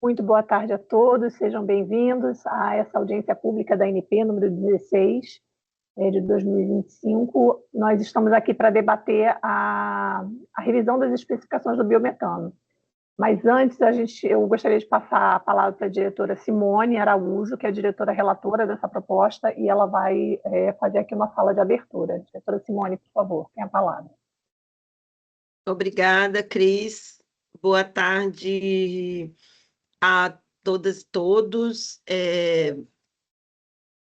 Muito boa tarde a todos, sejam bem-vindos a essa audiência pública da ANP, número 16, de 2025. Nós estamos aqui para debater a revisão das especificações do biometano. Mas antes, eu gostaria de passar a palavra para a diretora Simone Araújo, que é a diretora relatora dessa proposta, e ela vai fazer aqui uma fala de abertura. Diretora Simone, por favor, tem a palavra. Obrigada, Cris. Boa tarde a todas e todos.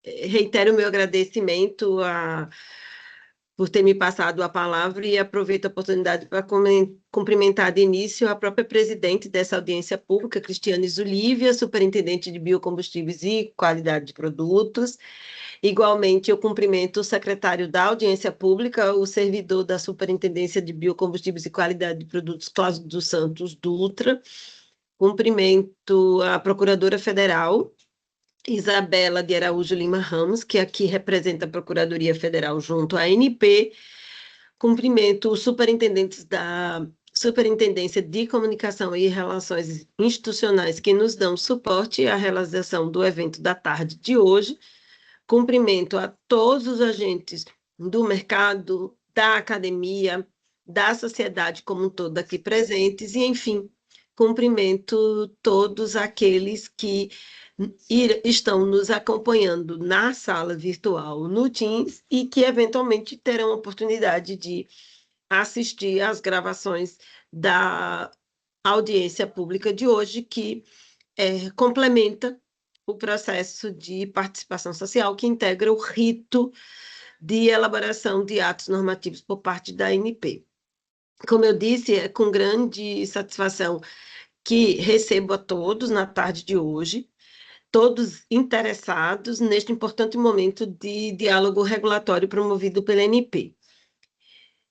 Reitero o meu agradecimento por ter me passado a palavra e aproveito a oportunidade para cumprimentar de início a própria presidente dessa audiência pública, Cristiane Zulívia, superintendente de biocombustíveis e qualidade de produtos. Igualmente, eu cumprimento o secretário da audiência pública, o servidor da Superintendência de Biocombustíveis e Qualidade de Produtos, Cláudio dos Santos Dutra. Cumprimento a Procuradora Federal, Isabela de Araújo Lima Ramos, que aqui representa a Procuradoria Federal junto à ANP. Cumprimento os superintendentes da Superintendência de Comunicação e Relações Institucionais que nos dão suporte à realização do evento da tarde de hoje. Cumprimento a todos os agentes do mercado, da academia, da sociedade como um todo aqui presentes e, enfim, cumprimento todos aqueles que estão nos acompanhando na sala virtual, no Teams, e que eventualmente terão a oportunidade de assistir às gravações da audiência pública de hoje, que complementa o processo de participação social que integra o rito de elaboração de atos normativos por parte da ANP. Como eu disse, é com grande satisfação que recebo a todos na tarde de hoje, todos interessados neste importante momento de diálogo regulatório promovido pela ANP.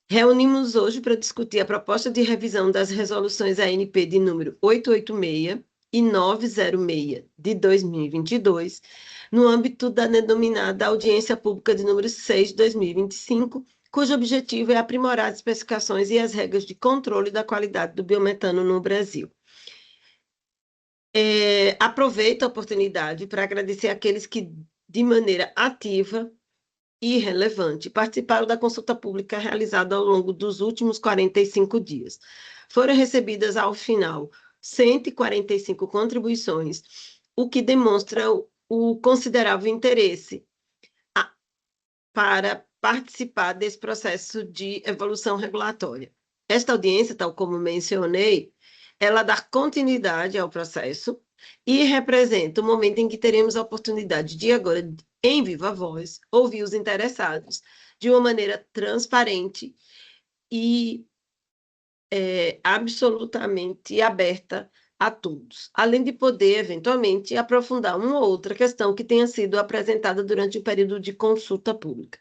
Reunimos hoje para discutir a proposta de revisão das resoluções ANP de número 886 e 906 de 2022, no âmbito da denominada Audiência Pública de número 6 de 2025, cujo objetivo é aprimorar as especificações e as regras de controle da qualidade do biometano no Brasil. Aproveito a oportunidade para agradecer àqueles que, de maneira ativa e relevante, participaram da consulta pública realizada ao longo dos últimos 45 dias. Foram recebidas, ao final, 145 contribuições, o que demonstra o considerável interesse para participar desse processo de evolução regulatória. Esta audiência, tal como mencionei, ela dá continuidade ao processo e representa o momento em que teremos a oportunidade de agora, em viva voz, ouvir os interessados de uma maneira transparente e absolutamente aberta a todos, além de poder, eventualmente, aprofundar uma ou outra questão que tenha sido apresentada durante o período de consulta pública.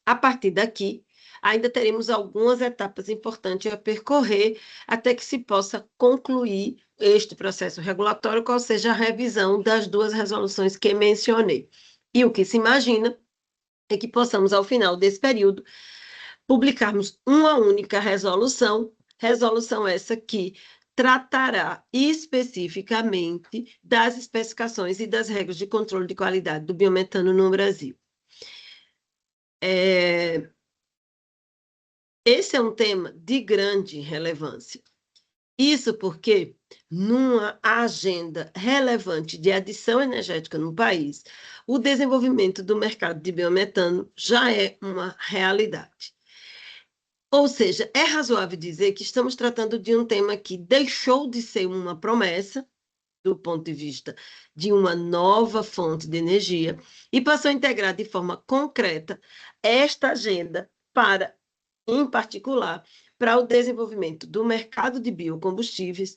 A partir daqui, ainda teremos algumas etapas importantes a percorrer até que se possa concluir este processo regulatório, qual seja a revisão das duas resoluções que mencionei. E o que se imagina é que possamos, ao final desse período, publicarmos uma única resolução essa que tratará especificamente das especificações e das regras de controle de qualidade do biometano no Brasil. Esse é um tema de grande relevância. Isso porque, numa agenda relevante de adição energética no país, o desenvolvimento do mercado de biometano já é uma realidade. Ou seja, é razoável dizer que estamos tratando de um tema que deixou de ser uma promessa, do ponto de vista de uma nova fonte de energia, e passou a integrar de forma concreta esta agenda para, em particular, para o desenvolvimento do mercado de biocombustíveis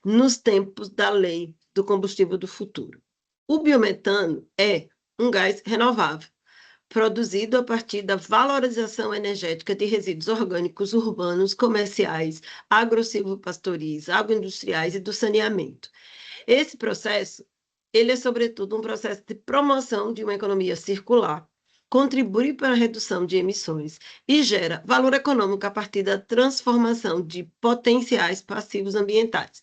nos tempos da lei do combustível do futuro. O biometano é um gás renovável, produzido a partir da valorização energética de resíduos orgânicos urbanos, comerciais, agro-silvopastoris, agroindustriais e do saneamento. Esse processo, ele é, sobretudo, um processo de promoção de uma economia circular, contribui para a redução de emissões e gera valor econômico a partir da transformação de potenciais passivos ambientais.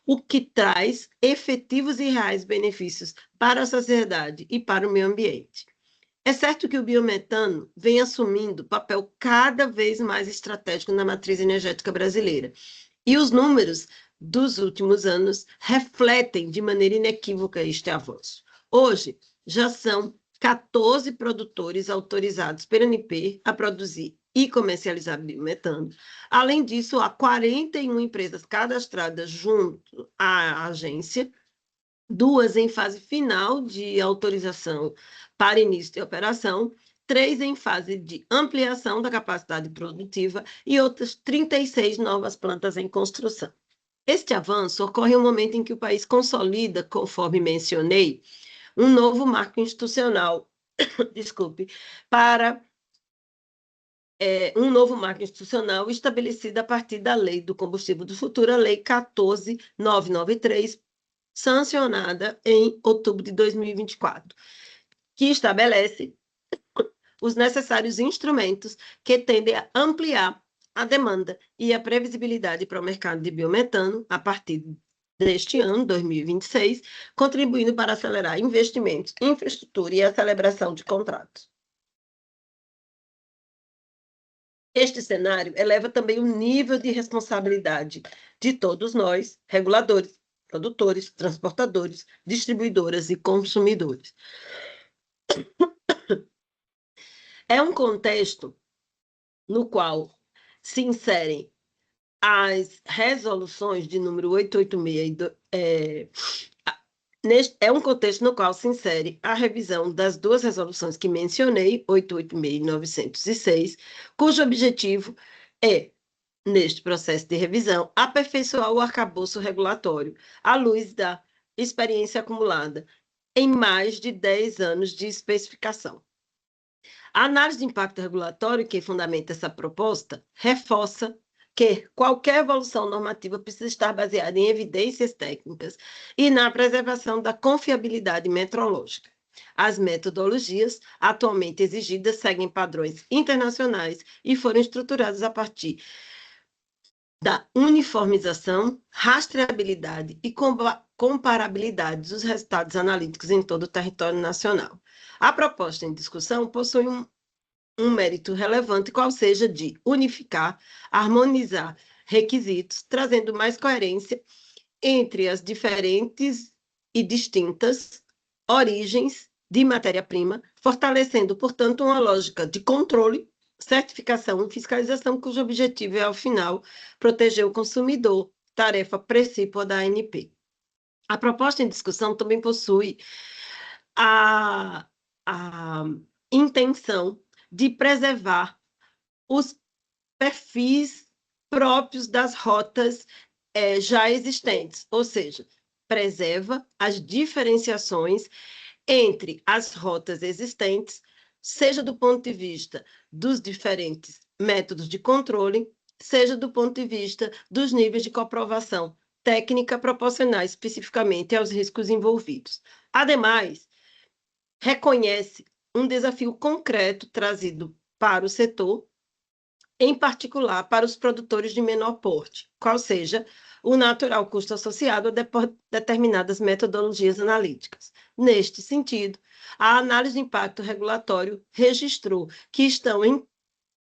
o que traz efetivos e reais benefícios para a sociedade e para o meio ambiente. É certo que o biometano vem assumindo papel cada vez mais estratégico na matriz energética brasileira. E os números dos últimos anos refletem de maneira inequívoca este avanço. Hoje, já são 14 produtores autorizados pela ANP a produzir e comercializar biometano. Além disso, há 41 empresas cadastradas junto à agência, 2 em fase final de autorização para início de operação, 3 em fase de ampliação da capacidade produtiva e outras 36 novas plantas em construção. Este avanço ocorre em um momento em que o país consolida, conforme mencionei, um novo marco institucional, um novo marco institucional estabelecido a partir da Lei do Combustível do Futuro, a Lei 14.993, sancionada em outubro de 2024, que estabelece os necessários instrumentos que tendem a ampliar a demanda e a previsibilidade para o mercado de biometano a partir deste ano, 2026, contribuindo para acelerar investimentos, infraestrutura e a celebração de contratos. Este cenário eleva também o nível de responsabilidade de todos nós, reguladores, produtores, transportadores, distribuidoras e consumidores. É um contexto no qual se inserem as resoluções de número 886 é um contexto no qual se insere a revisão das 2 resoluções que mencionei, 886 e 906, cujo objetivo é, neste processo de revisão, aperfeiçoar o arcabouço regulatório à luz da experiência acumulada em mais de 10 anos de especificação. A análise de impacto regulatório que fundamenta essa proposta reforça que qualquer evolução normativa precisa estar baseada em evidências técnicas e na preservação da confiabilidade metrológica. As metodologias atualmente exigidas seguem padrões internacionais e foram estruturadas a partir da uniformização, rastreabilidade e comparabilidade dos resultados analíticos em todo o território nacional. A proposta em discussão possui um mérito relevante, qual seja de unificar, harmonizar requisitos, trazendo mais coerência entre as diferentes e distintas origens de matéria-prima, fortalecendo, portanto, uma lógica de controle, certificação e fiscalização, cujo objetivo é, ao final, proteger o consumidor, tarefa precípua da ANP. A proposta em discussão também possui a intenção de preservar os perfis próprios das rotas já existentes, ou seja, preserva as diferenciações entre as rotas existentes, seja do ponto de vista dos diferentes métodos de controle, seja do ponto de vista dos níveis de comprovação técnica proporcionais especificamente aos riscos envolvidos. Ademais, reconhece um desafio concreto trazido para o setor, em particular para os produtores de menor porte, qual seja o natural custo associado a determinadas metodologias analíticas. Neste sentido, a análise de impacto regulatório registrou que estão em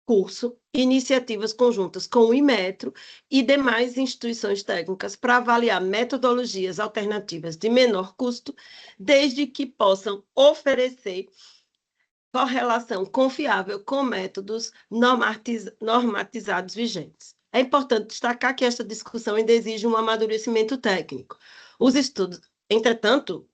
curso iniciativas conjuntas com o Inmetro e demais instituições técnicas para avaliar metodologias alternativas de menor custo, desde que possam oferecer correlação confiável com métodos normatizados vigentes. É importante destacar que esta discussão ainda exige um amadurecimento técnico. Os estudos, entretanto,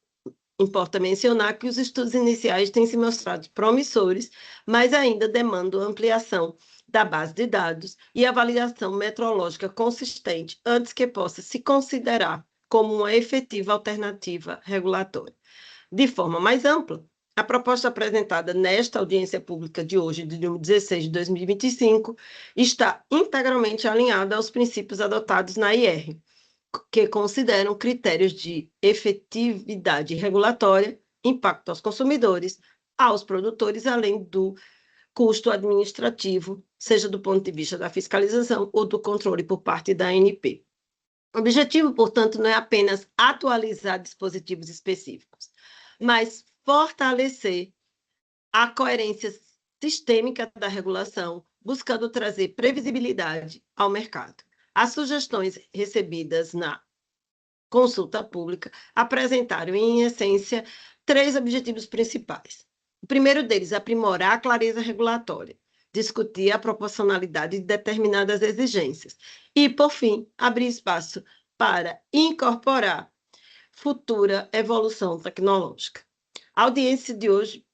importa mencionar que os estudos iniciais têm se mostrado promissores, mas ainda demandam ampliação da base de dados e avaliação metrológica consistente antes que possa se considerar como uma efetiva alternativa regulatória. De forma mais ampla, a proposta apresentada nesta audiência pública de hoje, de 16 de 2025, está integralmente alinhada aos princípios adotados na IR, que consideram critérios de efetividade regulatória, impacto aos consumidores, aos produtores, além do custo administrativo, seja do ponto de vista da fiscalização ou do controle por parte da ANP. O objetivo, portanto, não é apenas atualizar dispositivos específicos, mas fortalecer a coerência sistêmica da regulação, buscando trazer previsibilidade ao mercado. As sugestões recebidas na consulta pública apresentaram, em essência, 3 objetivos principais. O primeiro deles, aprimorar a clareza regulatória, discutir a proporcionalidade de determinadas exigências e, por fim, abrir espaço para incorporar futura evolução tecnológica. A audiência de hoje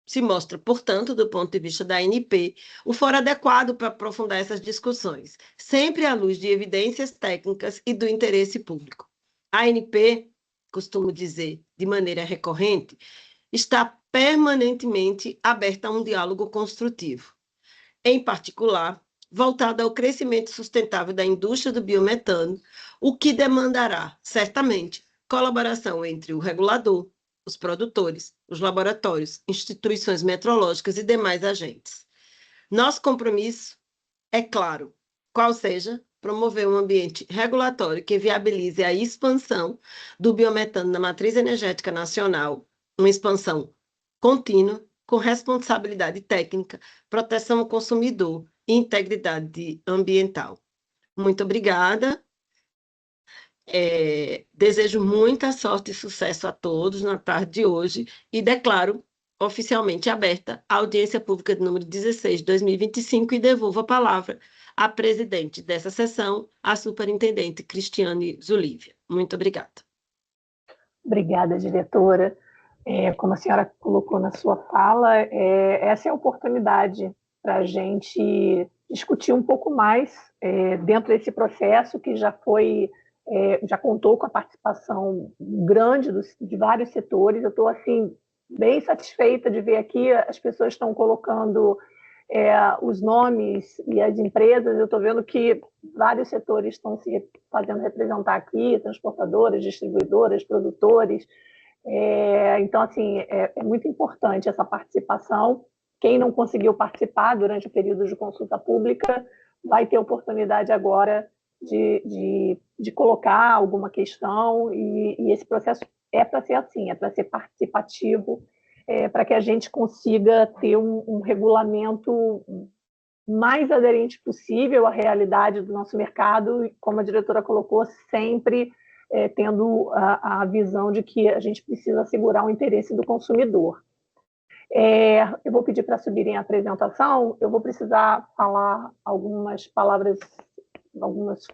se mostra, portanto, do ponto de vista da ANP, o foro adequado para aprofundar essas discussões, sempre à luz de evidências técnicas e do interesse público. A ANP, costumo dizer de maneira recorrente, está permanentemente aberta a um diálogo construtivo, em particular, voltado ao crescimento sustentável da indústria do biometano, o que demandará, certamente, colaboração entre o regulador, os produtores, os laboratórios, instituições metrológicas e demais agentes. Nosso compromisso é claro, qual seja promover um ambiente regulatório que viabilize a expansão do biometano na matriz energética nacional, uma expansão contínua, com responsabilidade técnica, proteção ao consumidor e integridade ambiental. Muito obrigada. Desejo muita sorte e sucesso a todos na tarde de hoje e declaro oficialmente aberta a audiência pública de número 16 de 2025 e devolvo a palavra à presidente dessa sessão, a superintendente Cristiane Zulívia. Muito obrigada. Obrigada, diretora. Como a senhora colocou na sua fala, essa é a oportunidade para a gente discutir um pouco mais dentro desse processo que já contou com a participação grande de vários setores. Eu estou assim, bem satisfeita de ver aqui, as pessoas estão colocando os nomes e as empresas. Eu estou vendo que vários setores estão se fazendo representar aqui, transportadoras, distribuidoras, produtores. Então, assim, é muito importante essa participação. Quem não conseguiu participar durante o período de consulta pública vai ter oportunidade agora de colocar alguma questão, e esse processo é para ser assim, é para ser participativo, para que a gente consiga ter um regulamento mais aderente possível à realidade do nosso mercado, e, como a diretora colocou, sempre tendo a visão de que a gente precisa assegurar o interesse do consumidor. Eu vou pedir para subirem a apresentação, eu vou precisar falar algumas palavras, algumas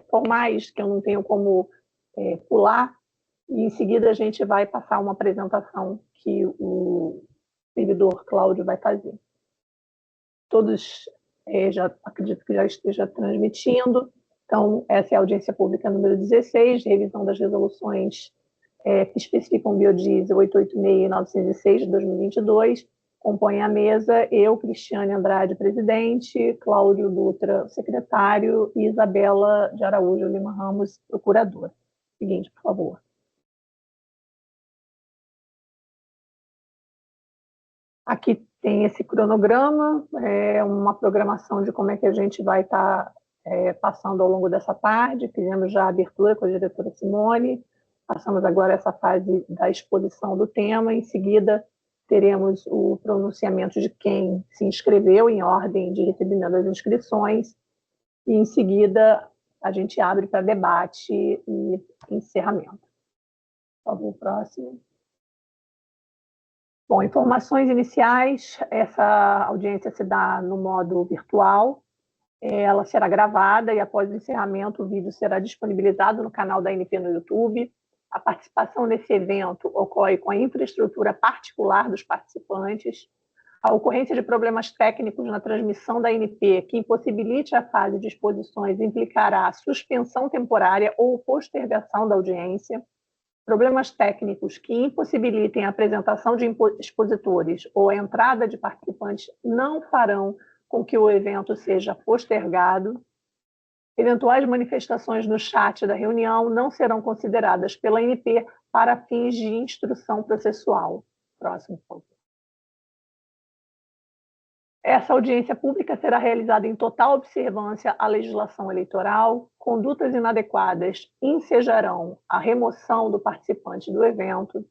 formais, que eu não tenho como pular, e em seguida a gente vai passar uma apresentação que o servidor Cláudio vai fazer. Todos acredito que já esteja transmitindo. Então, essa é a audiência pública número 16, de revisão das resoluções que especificam biodiesel 886 e 906 de 2022. Compõem a mesa eu, Cristiane Andrade, presidente, Cláudio Dutra, secretário, e Isabela de Araújo Lima Ramos, procuradora. Seguinte, por favor. Aqui tem esse cronograma, uma programação de como é que a gente vai estar passando ao longo dessa tarde. Fizemos já a abertura com a diretora Simone, passamos agora essa fase da exposição do tema. Em seguida, teremos o pronunciamento de quem se inscreveu em ordem de recebimento das inscrições, e em seguida a gente abre para debate e encerramento. Por favor, próximo. Bom, informações iniciais: essa audiência se dá no modo virtual, ela será gravada e, após o encerramento, o vídeo será disponibilizado no canal da ANP no YouTube. A participação nesse evento ocorre com a infraestrutura particular dos participantes. A ocorrência de problemas técnicos na transmissão da ANP que impossibilite a fase de exposições implicará a suspensão temporária ou postergação da audiência. Problemas técnicos que impossibilitem a apresentação de expositores ou a entrada de participantes não farão com que o evento seja postergado. Eventuais manifestações no chat da reunião não serão consideradas pela ANP para fins de instrução processual. Próximo, por favor. Essa audiência pública será realizada em total observância à legislação eleitoral. Condutas inadequadas ensejarão a remoção do participante do evento.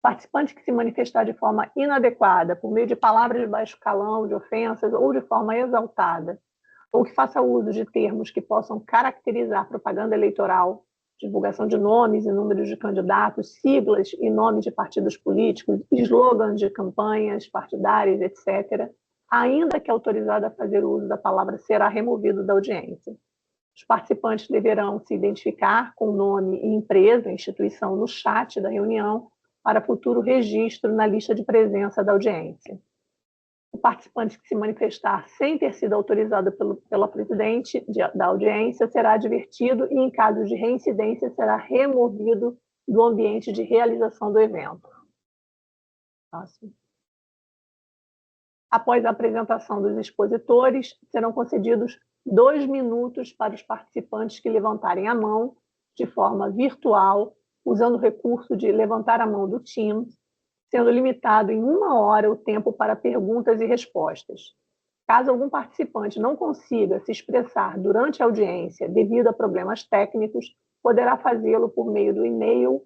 Participante que se manifestar de forma inadequada, por meio de palavras de baixo calão, de ofensas ou de forma exaltada, ou que faça uso de termos que possam caracterizar propaganda eleitoral, divulgação de nomes e números de candidatos, siglas e nomes de partidos políticos, slogans de campanhas partidárias, etc., ainda que autorizado a fazer uso da palavra, será removido da audiência. Os participantes deverão se identificar com nome e empresa, instituição no chat da reunião, para futuro registro na lista de presença da audiência. O participante que se manifestar sem ter sido autorizado pela presidente da audiência será advertido e, em caso de reincidência, será removido do ambiente de realização do evento. Próximo. Após a apresentação dos expositores, serão concedidos 2 minutos para os participantes que levantarem a mão de forma virtual, usando o recurso de levantar a mão do Teams, sendo limitado em 1 hora o tempo para perguntas e respostas. Caso algum participante não consiga se expressar durante a audiência devido a problemas técnicos, poderá fazê-lo por meio do e-mail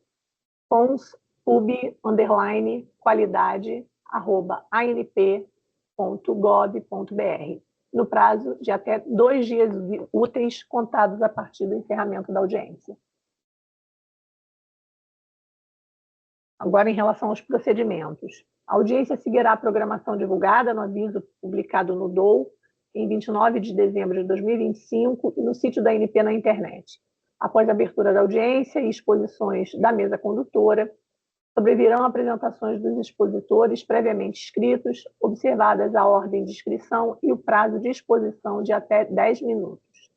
conspub_qualidade@anp.gov.br, no prazo de até 2 dias úteis contados a partir do encerramento da audiência. Agora, em relação aos procedimentos. A audiência seguirá a programação divulgada no aviso publicado no DOU em 29 de dezembro de 2025 e no sítio da ANP na internet. Após a abertura da audiência e exposições da mesa condutora, sobrevirão apresentações dos expositores previamente inscritos, observadas a ordem de inscrição e o prazo de exposição de até 10 minutos.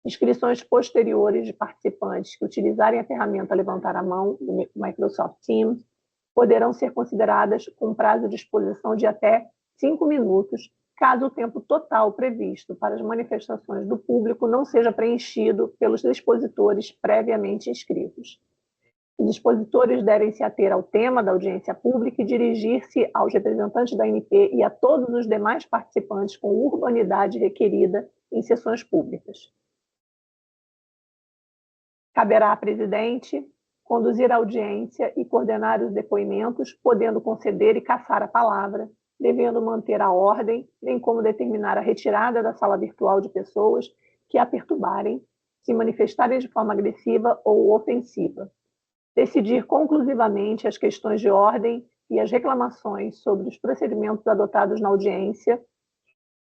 Inscrições posteriores de participantes que utilizarem a ferramenta Levantar a Mão do Microsoft Teams poderão ser consideradas com prazo de exposição de até 5 minutos, caso o tempo total previsto para as manifestações do público não seja preenchido pelos expositores previamente inscritos. Os expositores devem se ater ao tema da audiência pública e dirigir-se aos representantes da ANP e a todos os demais participantes com urbanidade requerida em sessões públicas. Caberá à presidente conduzir a audiência e coordenar os depoimentos, podendo conceder e cassar a palavra, devendo manter a ordem, bem como determinar a retirada da sala virtual de pessoas que a perturbarem, se manifestarem de forma agressiva ou ofensiva. Decidir conclusivamente as questões de ordem e as reclamações sobre os procedimentos adotados na audiência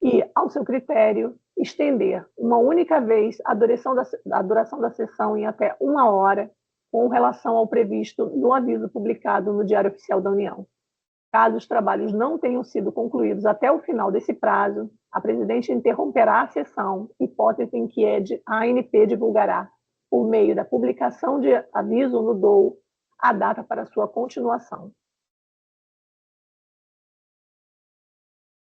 e, ao seu critério, estender uma única vez a duração da sessão em até 1 hora, com relação ao previsto no aviso publicado no Diário Oficial da União. Caso os trabalhos não tenham sido concluídos até o final desse prazo, a presidente interromperá a sessão, hipótese em que a ANP divulgará, por meio da publicação de aviso no DOU, a data para sua continuação.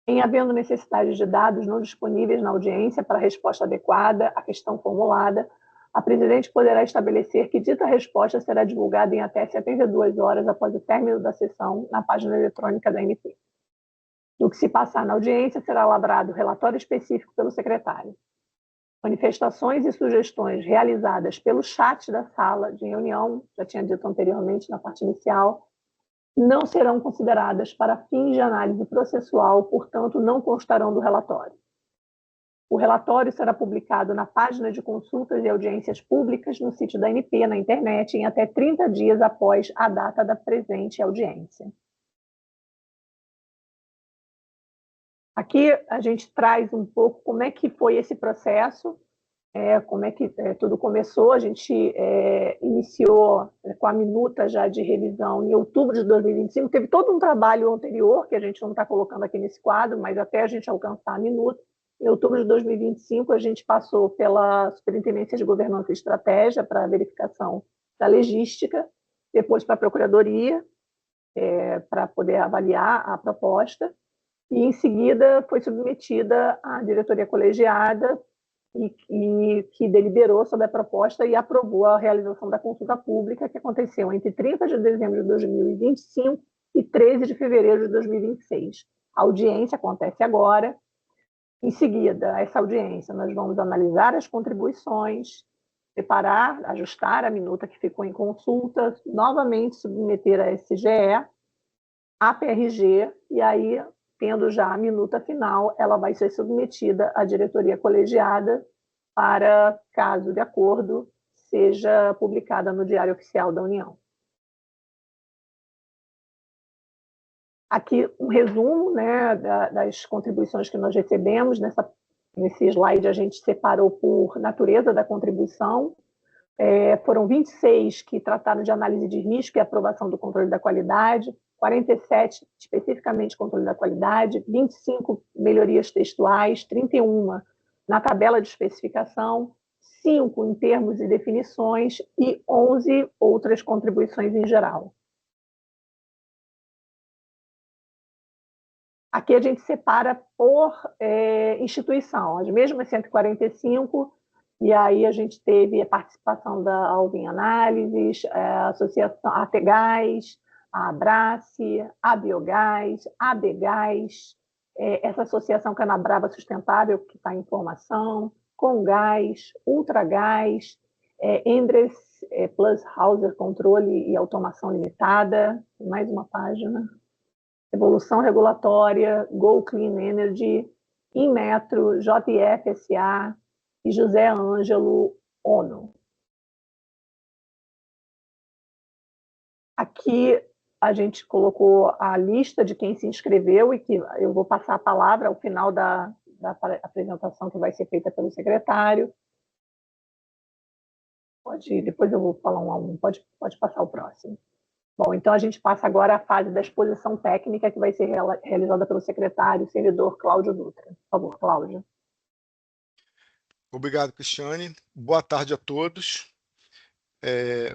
Em havendo necessidade de dados não disponíveis na audiência para resposta adequada à questão formulada, a presidente poderá estabelecer que dita resposta será divulgada em até 72 horas após o término da sessão na página eletrônica da ANP. Do que se passar na audiência, será lavrado relatório específico pelo secretário. Manifestações e sugestões realizadas pelo chat da sala de reunião, já tinha dito anteriormente na parte inicial, não serão consideradas para fins de análise processual, portanto, não constarão do relatório. O relatório será publicado na página de consultas e audiências públicas no sítio da ANP na internet em até 30 dias após a data da presente audiência. Aqui a gente traz um pouco como é que foi esse processo, como é que tudo começou. A gente iniciou com a minuta já de revisão em outubro de 2025. Teve todo um trabalho anterior, que a gente não está colocando aqui nesse quadro, mas até a gente alcançar a minuta. Em outubro de 2025, a gente passou pela Superintendência de Governança e Estratégia para a verificação da legística, depois para a Procuradoria, para poder avaliar a proposta, e em seguida foi submetida à diretoria colegiada, e que deliberou sobre a proposta e aprovou a realização da consulta pública, que aconteceu entre 30 de dezembro de 2025 e 13 de fevereiro de 2026. A audiência acontece agora. Em seguida, essa audiência, nós vamos analisar as contribuições, preparar, ajustar a minuta que ficou em consulta, novamente submeter a SGE, a PRG, e aí, tendo já a minuta final, ela vai ser submetida à diretoria colegiada para, caso de acordo, seja publicada no Diário Oficial da União. Aqui um resumo, né, das contribuições que nós recebemos. Nesse slide a gente separou por natureza da contribuição. Foram 26 que trataram de análise de risco e aprovação do controle da qualidade, 47 especificamente controle da qualidade, 25 melhorias textuais, 31 na tabela de especificação, 5 em termos e definições e 11 outras contribuições em geral. Aqui a gente separa por instituição, as mesmas 145, e aí a gente teve a participação da Alvin Análises, a Associação ATGás, a Abrace, a Biogás, a Abgás, essa Associação Canabrava Sustentável, que está em formação, Congás, Ultragás, Endres Plus Hauser Controle e Automação Limitada, mais uma página. Evolução Regulatória, Go Clean Energy, Inmetro, JFSA e José Ângelo ONU. Aqui a gente colocou a lista de quem se inscreveu e que eu vou passar a palavra ao final da apresentação que vai ser feita pelo secretário. Depois eu vou falar um a um, pode passar o próximo. Bom, então a gente passa agora à fase da exposição técnica, que vai ser realizada pelo secretário, servidor Cláudio Dutra. Por favor, Cláudio. Obrigado, Cristiane. Boa tarde a todos.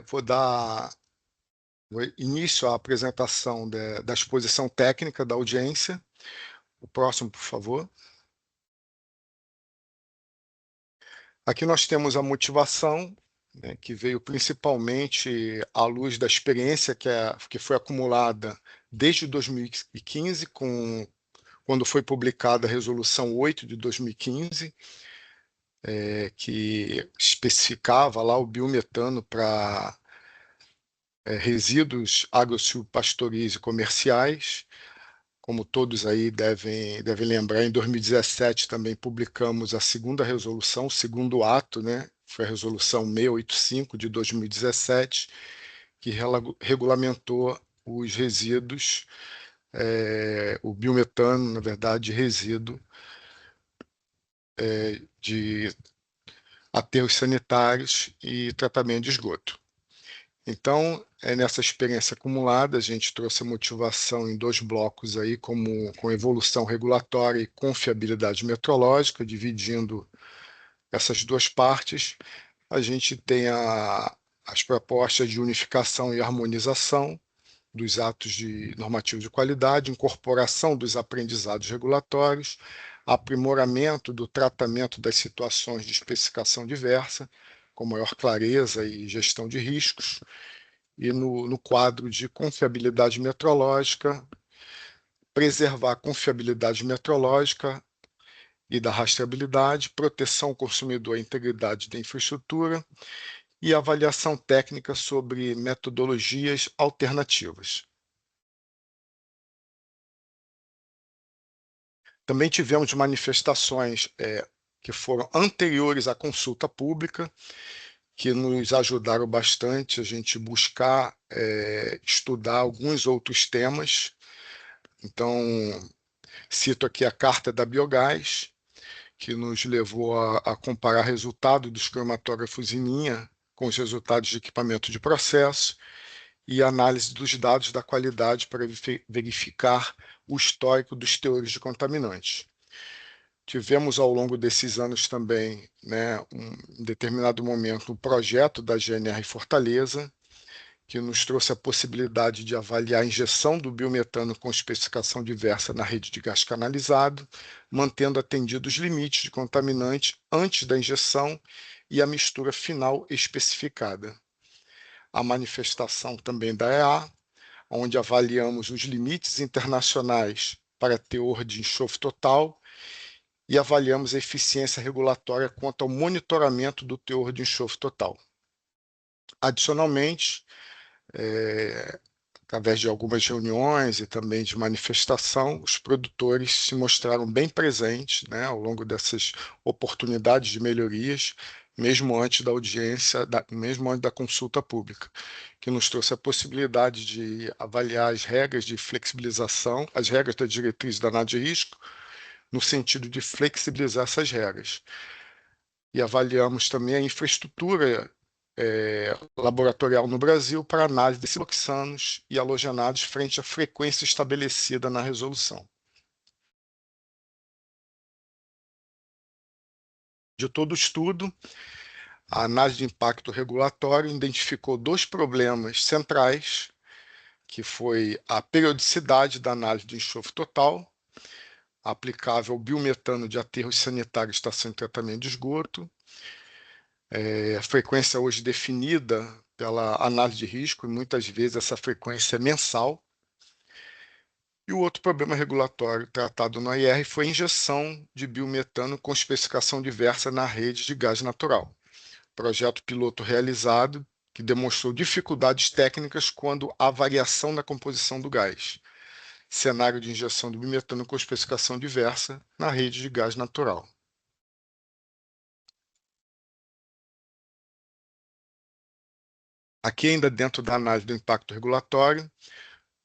Vou dar início à apresentação da exposição técnica da audiência. O próximo, por favor. Aqui nós temos a motivação, né, que veio principalmente à luz da experiência que foi acumulada desde 2015, quando foi publicada a Resolução 8 de 2015, que especificava lá o biometano para resíduos agrosilvopastoris e comerciais. Como todos aí devem lembrar, em 2017 também publicamos a segunda resolução, o segundo ato, né? Foi a resolução 685 de 2017, que regulamentou os resíduos, o biometano, na verdade, resíduo de aterros sanitários e tratamento de esgoto. Então, nessa experiência acumulada, a gente trouxe a motivação em 2 blocos aí, com evolução regulatória e confiabilidade metrológica, dividindo essas 2 partes. A gente tem as propostas de unificação e harmonização dos atos normativos de qualidade, incorporação dos aprendizados regulatórios, aprimoramento do tratamento das situações de especificação diversa, com maior clareza e gestão de riscos, e no quadro de confiabilidade metrológica, preservar a confiabilidade metrológica e da rastreabilidade, proteção ao consumidor e integridade da infraestrutura e avaliação técnica sobre metodologias alternativas. Também tivemos manifestações que foram anteriores à consulta pública, que nos ajudaram bastante a gente buscar estudar alguns outros temas. Então, cito aqui a Carta da Biogás, que nos levou a comparar resultados dos cromatógrafos em linha com os resultados de equipamento de processo e análise dos dados da qualidade para verificar o histórico dos teores de contaminantes. Tivemos ao longo desses anos também, né, em determinado momento, um projeto da GNR Fortaleza, que nos trouxe a possibilidade de avaliar a injeção do biometano com especificação diversa na rede de gás canalizado, mantendo atendidos os limites de contaminante antes da injeção e a mistura final especificada. A manifestação também da EA, onde avaliamos os limites internacionais para teor de enxofre total e avaliamos a eficiência regulatória quanto ao monitoramento do teor de enxofre total. Adicionalmente, através de algumas reuniões e também de manifestação, os produtores se mostraram bem presentes, né, ao longo dessas oportunidades de melhorias, mesmo antes da audiência, mesmo antes da consulta pública, que nos trouxe a possibilidade de avaliar as regras de flexibilização, as regras da diretriz da análise de risco, no sentido de flexibilizar essas regras. E avaliamos também a infraestrutura laboratorial no Brasil para análise de siloxanos e halogenados frente à frequência estabelecida na resolução. De todo o estudo, a análise de impacto regulatório identificou 2 problemas centrais, que foi a periodicidade da análise de enxofre total, aplicável ao biometano de aterros sanitários e estação de tratamento de esgoto, a frequência hoje definida pela análise de risco, e muitas vezes essa frequência é mensal. E o outro problema regulatório tratado no AIR foi a injeção de biometano com especificação diversa na rede de gás natural. Projeto piloto realizado que demonstrou dificuldades técnicas quando há variação na composição do gás. Cenário de injeção de biometano com especificação diversa na rede de gás natural. Aqui ainda dentro da análise do impacto regulatório,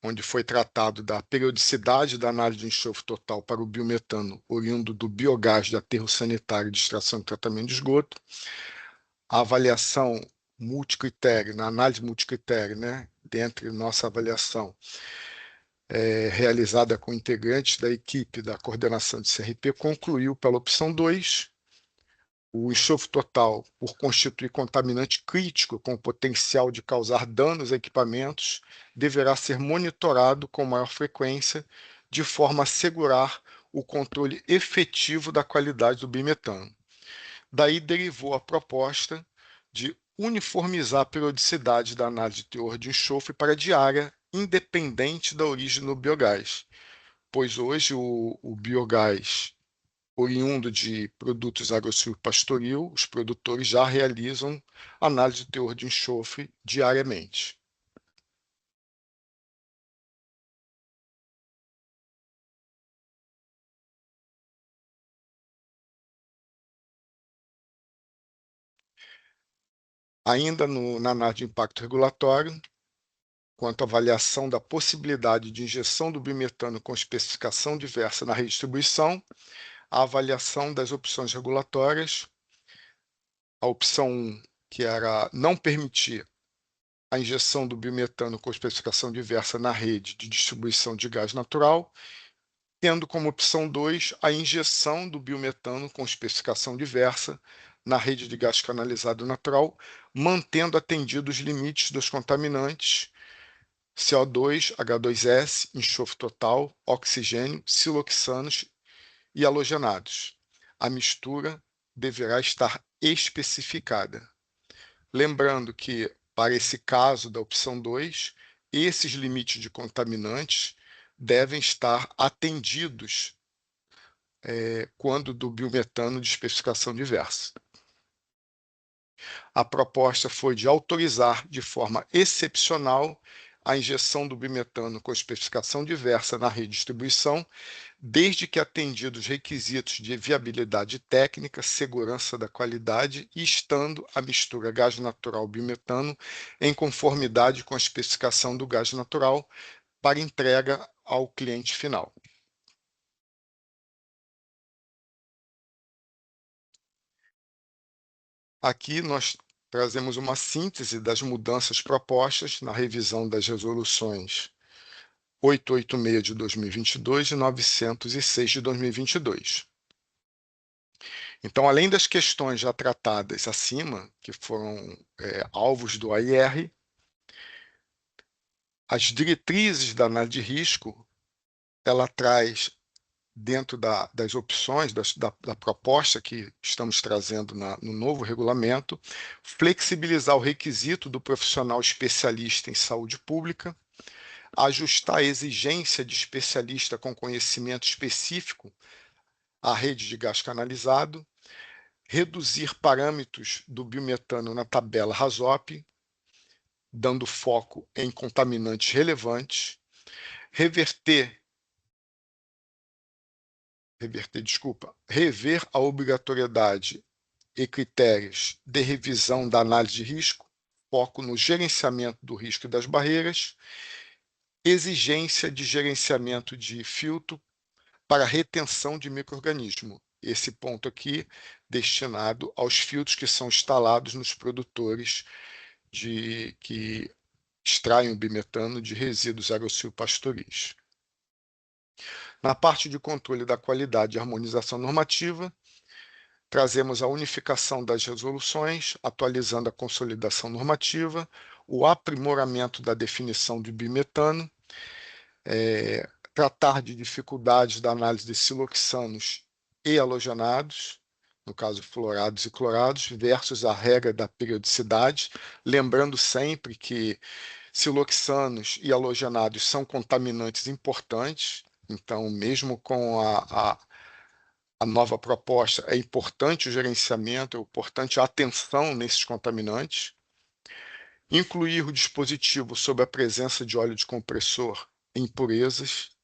onde foi tratado da periodicidade da análise de enxofre total para o biometano oriundo do biogás de aterro sanitário de extração e tratamento de esgoto, a avaliação multicritério, na análise multicritério, né, dentre nossa avaliação, realizada com integrantes da equipe da coordenação de CRP, concluiu pela opção 2, o enxofre total, por constituir contaminante crítico com potencial de causar danos a equipamentos, deverá ser monitorado com maior frequência, de forma a assegurar o controle efetivo da qualidade do bimetano. Daí derivou a proposta de uniformizar a periodicidade da análise de teor de enxofre para diária, independente da origem do biogás, pois hoje o biogás oriundo de produtos agrosilvopastoril, os produtores já realizam análise de teor de enxofre diariamente. Ainda na análise de impacto regulatório, quanto à avaliação da possibilidade de injeção do bimetano com especificação diversa na redistribuição, a avaliação das opções regulatórias, a opção 1, que era não permitir a injeção do biometano com especificação diversa na rede de distribuição de gás natural, tendo como opção 2 a injeção do biometano com especificação diversa na rede de gás canalizado natural, mantendo atendidos os limites dos contaminantes CO2, H2S, enxofre total, oxigênio, siloxanos e halogenados. A mistura deverá estar especificada. Lembrando que, para esse caso da opção 2, esses limites de contaminantes devem estar atendidos quando do biometano de especificação diversa. A proposta foi de autorizar de forma excepcional a injeção do bimetano com especificação diversa na redistribuição, desde que atendidos os requisitos de viabilidade técnica, segurança da qualidade e estando a mistura gás natural bimetano em conformidade com a especificação do gás natural para entrega ao cliente final. Aqui nós trazemos uma síntese das mudanças propostas na revisão das resoluções 886 de 2022 e 906 de 2022. Então, além das questões já tratadas acima, que foram alvos do AIR, as diretrizes da análise de risco, ela traz, dentro das opções, da proposta que estamos trazendo no novo regulamento, flexibilizar o requisito do profissional especialista em saúde pública, ajustar a exigência de especialista com conhecimento específico à rede de gás canalizado, reduzir parâmetros do biometano na tabela RASOP, dando foco em contaminantes relevantes, rever a obrigatoriedade e critérios de revisão da análise de risco, foco no gerenciamento do risco e das barreiras, exigência de gerenciamento de filtro para retenção de micro-organismo. Esse ponto aqui destinado aos filtros que são instalados nos produtores que extraem o bimetano de resíduos agrosilvopastoris. Na parte de controle da qualidade e harmonização normativa, trazemos a unificação das resoluções, atualizando a consolidação normativa, o aprimoramento da definição de bimetano, tratar de dificuldades da análise de siloxanos e halogenados, no caso fluorados e clorados, versus a regra da periodicidade, lembrando sempre que siloxanos e halogenados são contaminantes importantes, então, mesmo com a nova proposta, é importante o gerenciamento, é importante a atenção nesses contaminantes, incluir o dispositivo sobre a presença de óleo de compressor em impurezas,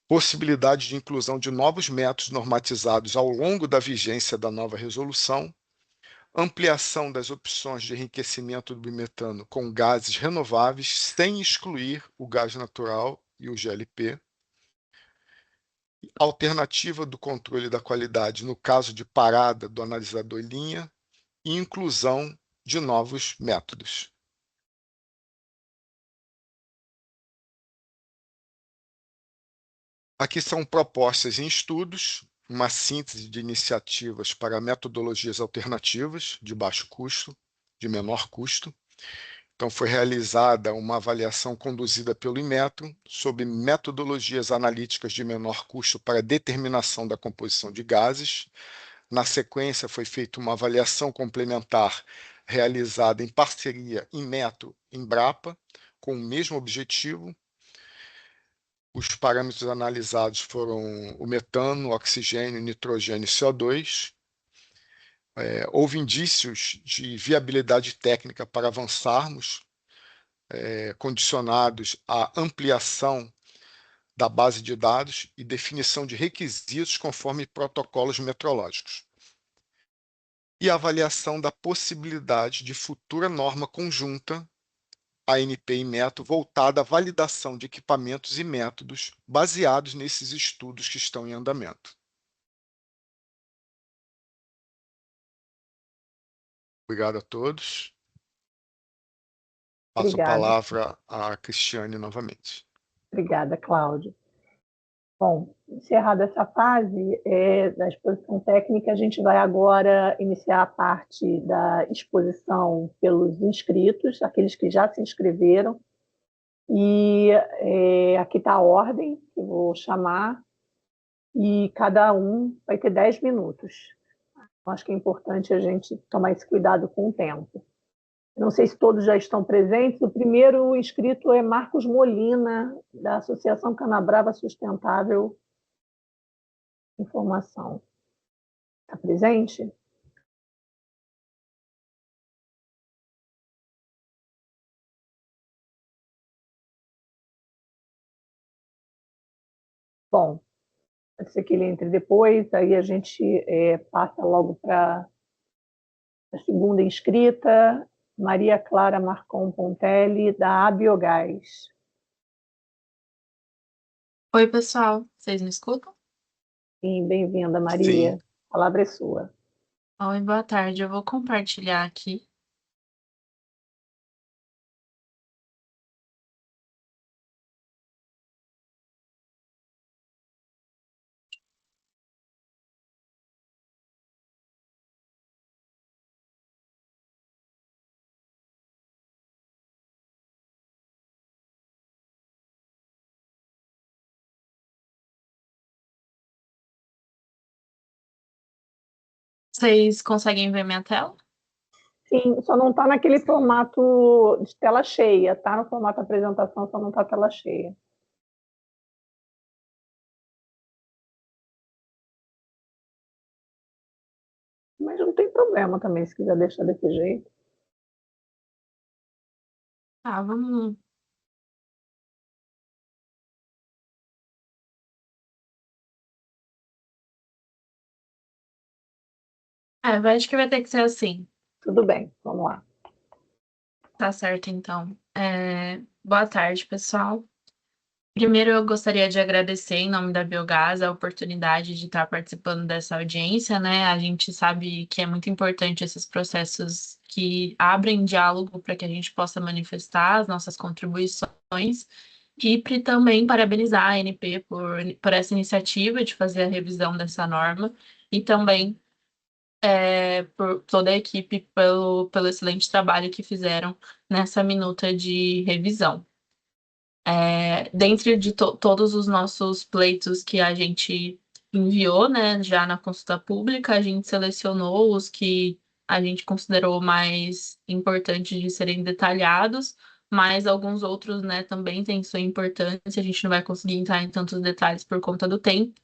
possibilidade de inclusão de novos métodos normatizados ao longo da vigência da nova resolução, ampliação das opções de enriquecimento do bimetano com gases renováveis, sem excluir o gás natural e o GLP, alternativa do controle da qualidade no caso de parada do analisador em linha e inclusão de novos métodos. Aqui são propostas em estudos, uma síntese de iniciativas para metodologias alternativas de baixo custo, de menor custo. Então, foi realizada uma avaliação conduzida pelo Inmetro sobre metodologias analíticas de menor custo para determinação da composição de gases. Na sequência, foi feita uma avaliação complementar realizada em parceria Inmetro-Embrapa, com o mesmo objetivo. Os parâmetros analisados foram o metano, o oxigênio, nitrogênio e CO2. Houve indícios de viabilidade técnica para avançarmos, condicionados à ampliação da base de dados e definição de requisitos conforme protocolos metrológicos. E a avaliação da possibilidade de futura norma conjunta, ANP e Inmetro, voltada à validação de equipamentos e métodos baseados nesses estudos que estão em andamento. Obrigado a todos. Passo a palavra à Cristiane novamente. Obrigada, Cláudio. Bom, encerrada essa fase da exposição técnica, a gente vai agora iniciar a parte da exposição pelos inscritos, aqueles que já se inscreveram. E aqui está a ordem que eu vou chamar, e cada um vai ter 10 minutos. Acho que é importante a gente tomar esse cuidado com o tempo. Não sei se todos já estão presentes. O primeiro inscrito é Marcos Molina, da Associação Canabrava Sustentável Informação. Está presente? Bom, pode ser que ele entre depois, aí a gente passa logo para a segunda inscrita, Maria Clara Marcon Pontelli, da Abiogás. Oi, pessoal. Vocês me escutam? Sim, bem-vinda, Maria. Sim. A palavra é sua. Oi, boa tarde. Eu vou compartilhar aqui. Vocês conseguem ver minha tela? Sim, só não está naquele formato de tela cheia, tá? No formato apresentação, só não está tela cheia. Mas não tem problema também, se quiser deixar desse jeito. Tá, vamos. Acho que vai ter que ser assim. Tudo bem, vamos lá. Tá certo, então. Boa tarde, pessoal. Primeiro, eu gostaria de agradecer, em nome da Biogás, a oportunidade de estar participando dessa audiência, né? A gente sabe que é muito importante esses processos que abrem diálogo para que a gente possa manifestar as nossas contribuições e também parabenizar a ANP por essa iniciativa de fazer a revisão dessa norma e também por toda a equipe pelo excelente trabalho que fizeram nessa minuta de revisão. Dentre de todos os nossos pleitos que a gente enviou, né, já na consulta pública, a gente selecionou os que a gente considerou mais importantes de serem detalhados, mas alguns outros, né, também têm sua importância. A gente não vai conseguir entrar em tantos detalhes por conta do tempo,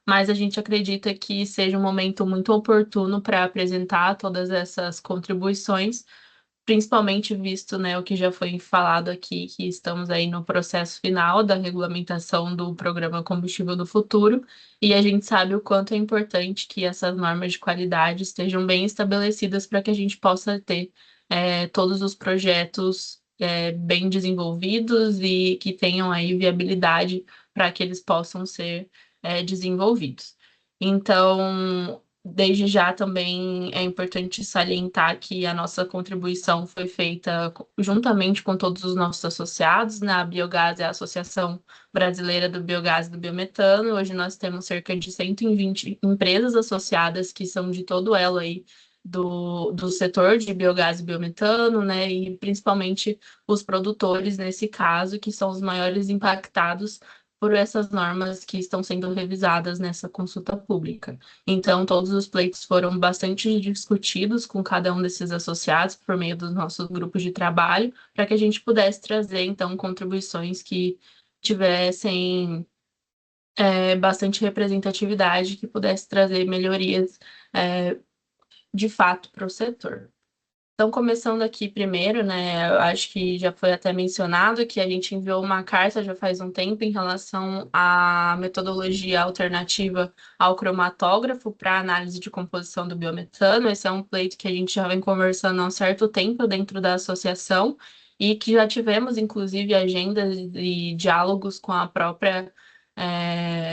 mas a gente acredita que seja um momento muito oportuno para apresentar todas essas contribuições, principalmente visto, né, o que já foi falado aqui, que estamos aí no processo final da regulamentação do programa Combustível do Futuro, e a gente sabe o quanto é importante que essas normas de qualidade estejam bem estabelecidas para que a gente possa ter todos os projetos bem desenvolvidos e que tenham aí viabilidade para que eles possam ser desenvolvidos. Então, desde já também é importante salientar que a nossa contribuição foi feita juntamente com todos os nossos associados, né? A Biogás é a Associação Brasileira do Biogás e do Biometano. Hoje nós temos cerca de 120 empresas associadas que são de todo elo aí do setor de biogás e biometano, né? E principalmente os produtores, nesse caso, que são os maiores impactados por essas normas que estão sendo revisadas nessa consulta pública. Então, todos os pleitos foram bastante discutidos com cada um desses associados por meio dos nossos grupos de trabalho, para que a gente pudesse trazer, então, contribuições que tivessem bastante representatividade, que pudesse trazer melhorias de fato para o setor. Então, começando aqui primeiro, né, eu acho que já foi até mencionado que a gente enviou uma carta já faz um tempo em relação à metodologia alternativa ao cromatógrafo para análise de composição do biometano. Esse é um pleito que a gente já vem conversando há um certo tempo dentro da associação e que já tivemos, inclusive, agendas e diálogos com a própria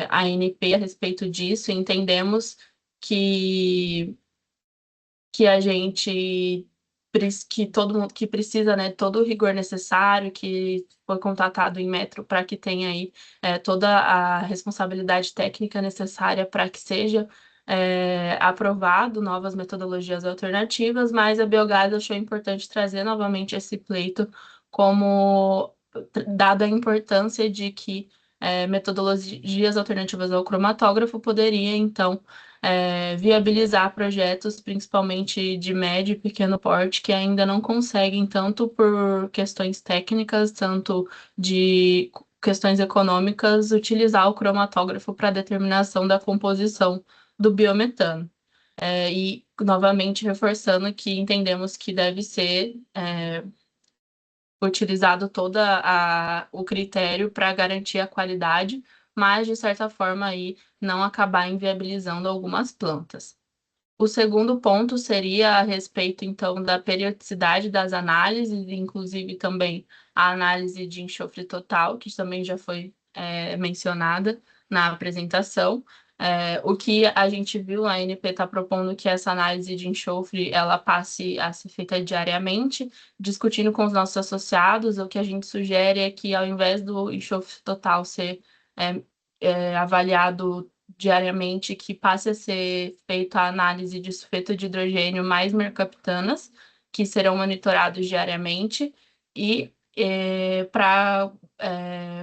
ANP a respeito disso, e entendemos que a gente que todo mundo que precisa, né, todo o rigor necessário, que foi contatado em metro para que tenha aí toda a responsabilidade técnica necessária para que seja aprovado novas metodologias alternativas, mas a Biogás achou importante trazer novamente esse pleito como dada a importância de que metodologias alternativas ao cromatógrafo poderia, então, viabilizar projetos, principalmente de médio e pequeno porte, que ainda não conseguem, tanto por questões técnicas, tanto de questões econômicas, utilizar o cromatógrafo para determinação da composição do biometano. E, novamente, reforçando que entendemos que deve ser utilizado todo o critério para garantir a qualidade, mas, de certa forma, aí não acabar inviabilizando algumas plantas. O segundo ponto seria a respeito, então, da periodicidade das análises, inclusive também a análise de enxofre total, que também já foi mencionada na apresentação. O que a gente viu, a ANP está propondo que essa análise de enxofre ela passe a ser feita diariamente, discutindo com os nossos associados. O que a gente sugere é que, ao invés do enxofre total ser avaliado diariamente, que passe a ser feita a análise de sulfeto de hidrogênio mais mercaptanas, que serão monitorados diariamente, e para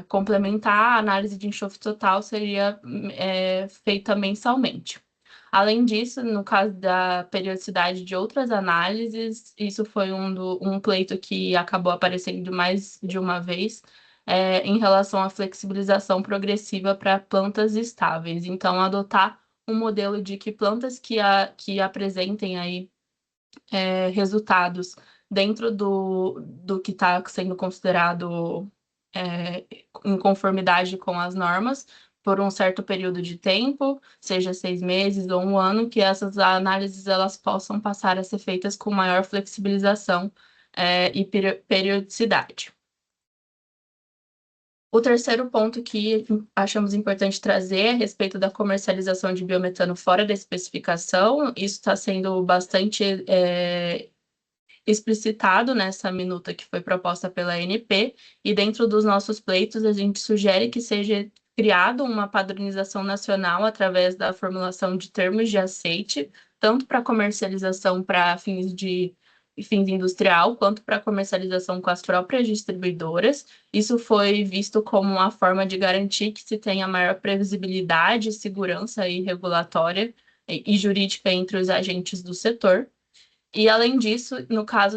complementar, a análise de enxofre total seria feita mensalmente. Além disso, no caso da periodicidade de outras análises, isso foi um pleito que acabou aparecendo mais de uma vez, em relação à flexibilização progressiva para plantas estáveis. Então, adotar um modelo de que plantas que apresentem aí resultados dentro do que está sendo considerado em conformidade com as normas por um certo período de tempo, seja 6 meses ou um ano, que essas análises elas possam passar a ser feitas com maior flexibilização e periodicidade. O terceiro ponto que achamos importante trazer é a respeito da comercialização de biometano fora da especificação. Isso está sendo bastante explicitado nessa minuta que foi proposta pela ANP, e dentro dos nossos pleitos a gente sugere que seja criado uma padronização nacional através da formulação de termos de aceite, tanto para comercialização para fins industrial, quanto para comercialização com as próprias distribuidoras. Isso foi visto como uma forma de garantir que se tenha maior previsibilidade, segurança e regulatória e jurídica entre os agentes do setor. E, além disso, no caso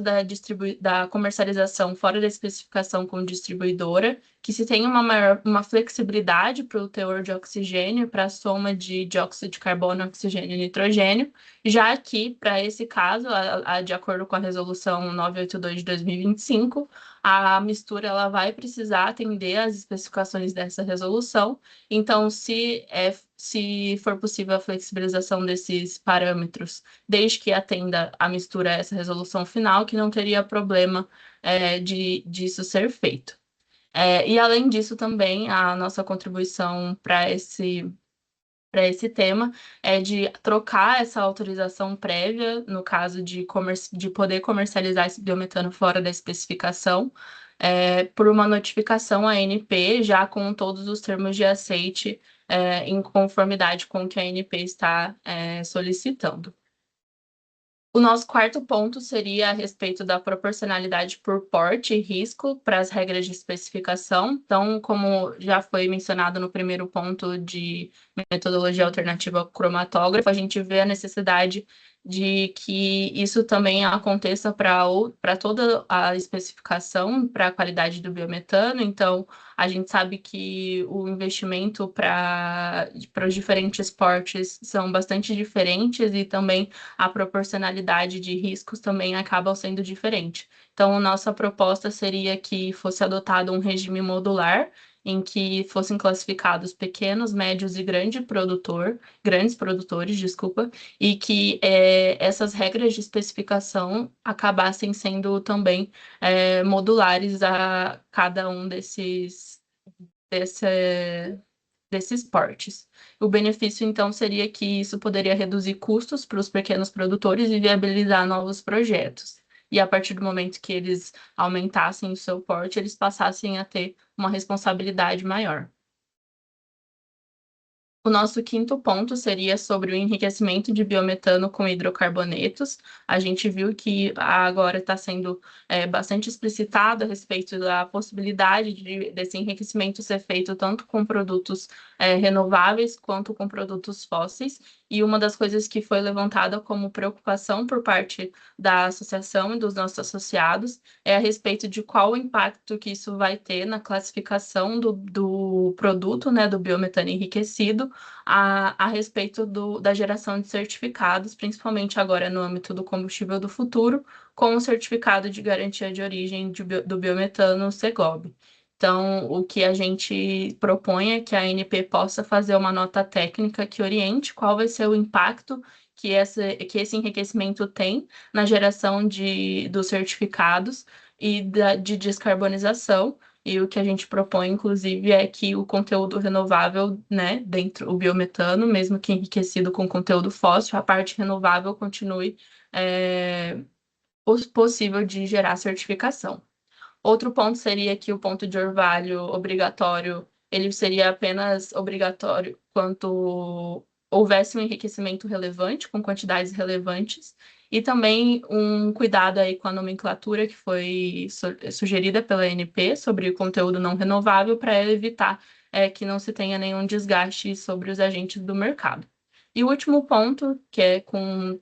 da comercialização fora da especificação com distribuidora, que se tenha uma flexibilidade para o teor de oxigênio, para a soma de dióxido de carbono, oxigênio e nitrogênio, já que, para esse caso, de acordo com a resolução 982 de 2025, a mistura ela vai precisar atender às especificações dessa resolução. Então, se for possível a flexibilização desses parâmetros, desde que atenda a mistura a essa resolução final, que não teria problema disso ser feito. E, além disso, também, a nossa contribuição para esse tema é de trocar essa autorização prévia, no caso de poder comercializar esse biometano fora da especificação, por uma notificação à ANP, já com todos os termos de aceite em conformidade com o que a ANP está solicitando. O nosso quarto ponto seria a respeito da proporcionalidade por porte e risco para as regras de especificação. Então, como já foi mencionado no primeiro ponto de metodologia alternativa ao cromatógrafo, a gente vê a necessidade de que isso também aconteça para toda a especificação, para a qualidade do biometano. Então, a gente sabe que o investimento para os diferentes portes são bastante diferentes, e também a proporcionalidade de riscos também acaba sendo diferente. Então, a nossa proposta seria que fosse adotado um regime modular, em que fossem classificados pequenos, médios e grandes produtores, e que essas regras de especificação acabassem sendo também modulares a cada um desses portes. O benefício, então, seria que isso poderia reduzir custos para os pequenos produtores e viabilizar novos projetos. E, a partir do momento que eles aumentassem o seu porte, eles passassem a ter uma responsabilidade maior. O nosso quinto ponto seria sobre o enriquecimento de biometano com hidrocarbonetos. A gente viu que agora está sendo bastante explicitado a respeito da possibilidade desse enriquecimento ser feito tanto com produtos renováveis quanto com produtos fósseis. E uma das coisas que foi levantada como preocupação por parte da associação e dos nossos associados é a respeito de qual o impacto que isso vai ter na classificação do produto, né, do biometano enriquecido, a respeito da geração de certificados, principalmente agora no âmbito do combustível do futuro, com o certificado de garantia de origem do biometano Segob. Então, o que a gente propõe é que a ANP possa fazer uma nota técnica que oriente qual vai ser o impacto que esse enriquecimento tem na geração dos certificados e de descarbonização. E o que a gente propõe, inclusive, é que o conteúdo renovável, né, dentro do biometano, mesmo que enriquecido com conteúdo fóssil, a parte renovável continue possível de gerar certificação. Outro ponto seria que o ponto de orvalho obrigatório, ele seria apenas obrigatório quando houvesse um enriquecimento relevante, com quantidades relevantes, e também um cuidado aí com a nomenclatura que foi sugerida pela ANP sobre o conteúdo não renovável, para evitar que não se tenha nenhum desgaste sobre os agentes do mercado. E o último ponto, que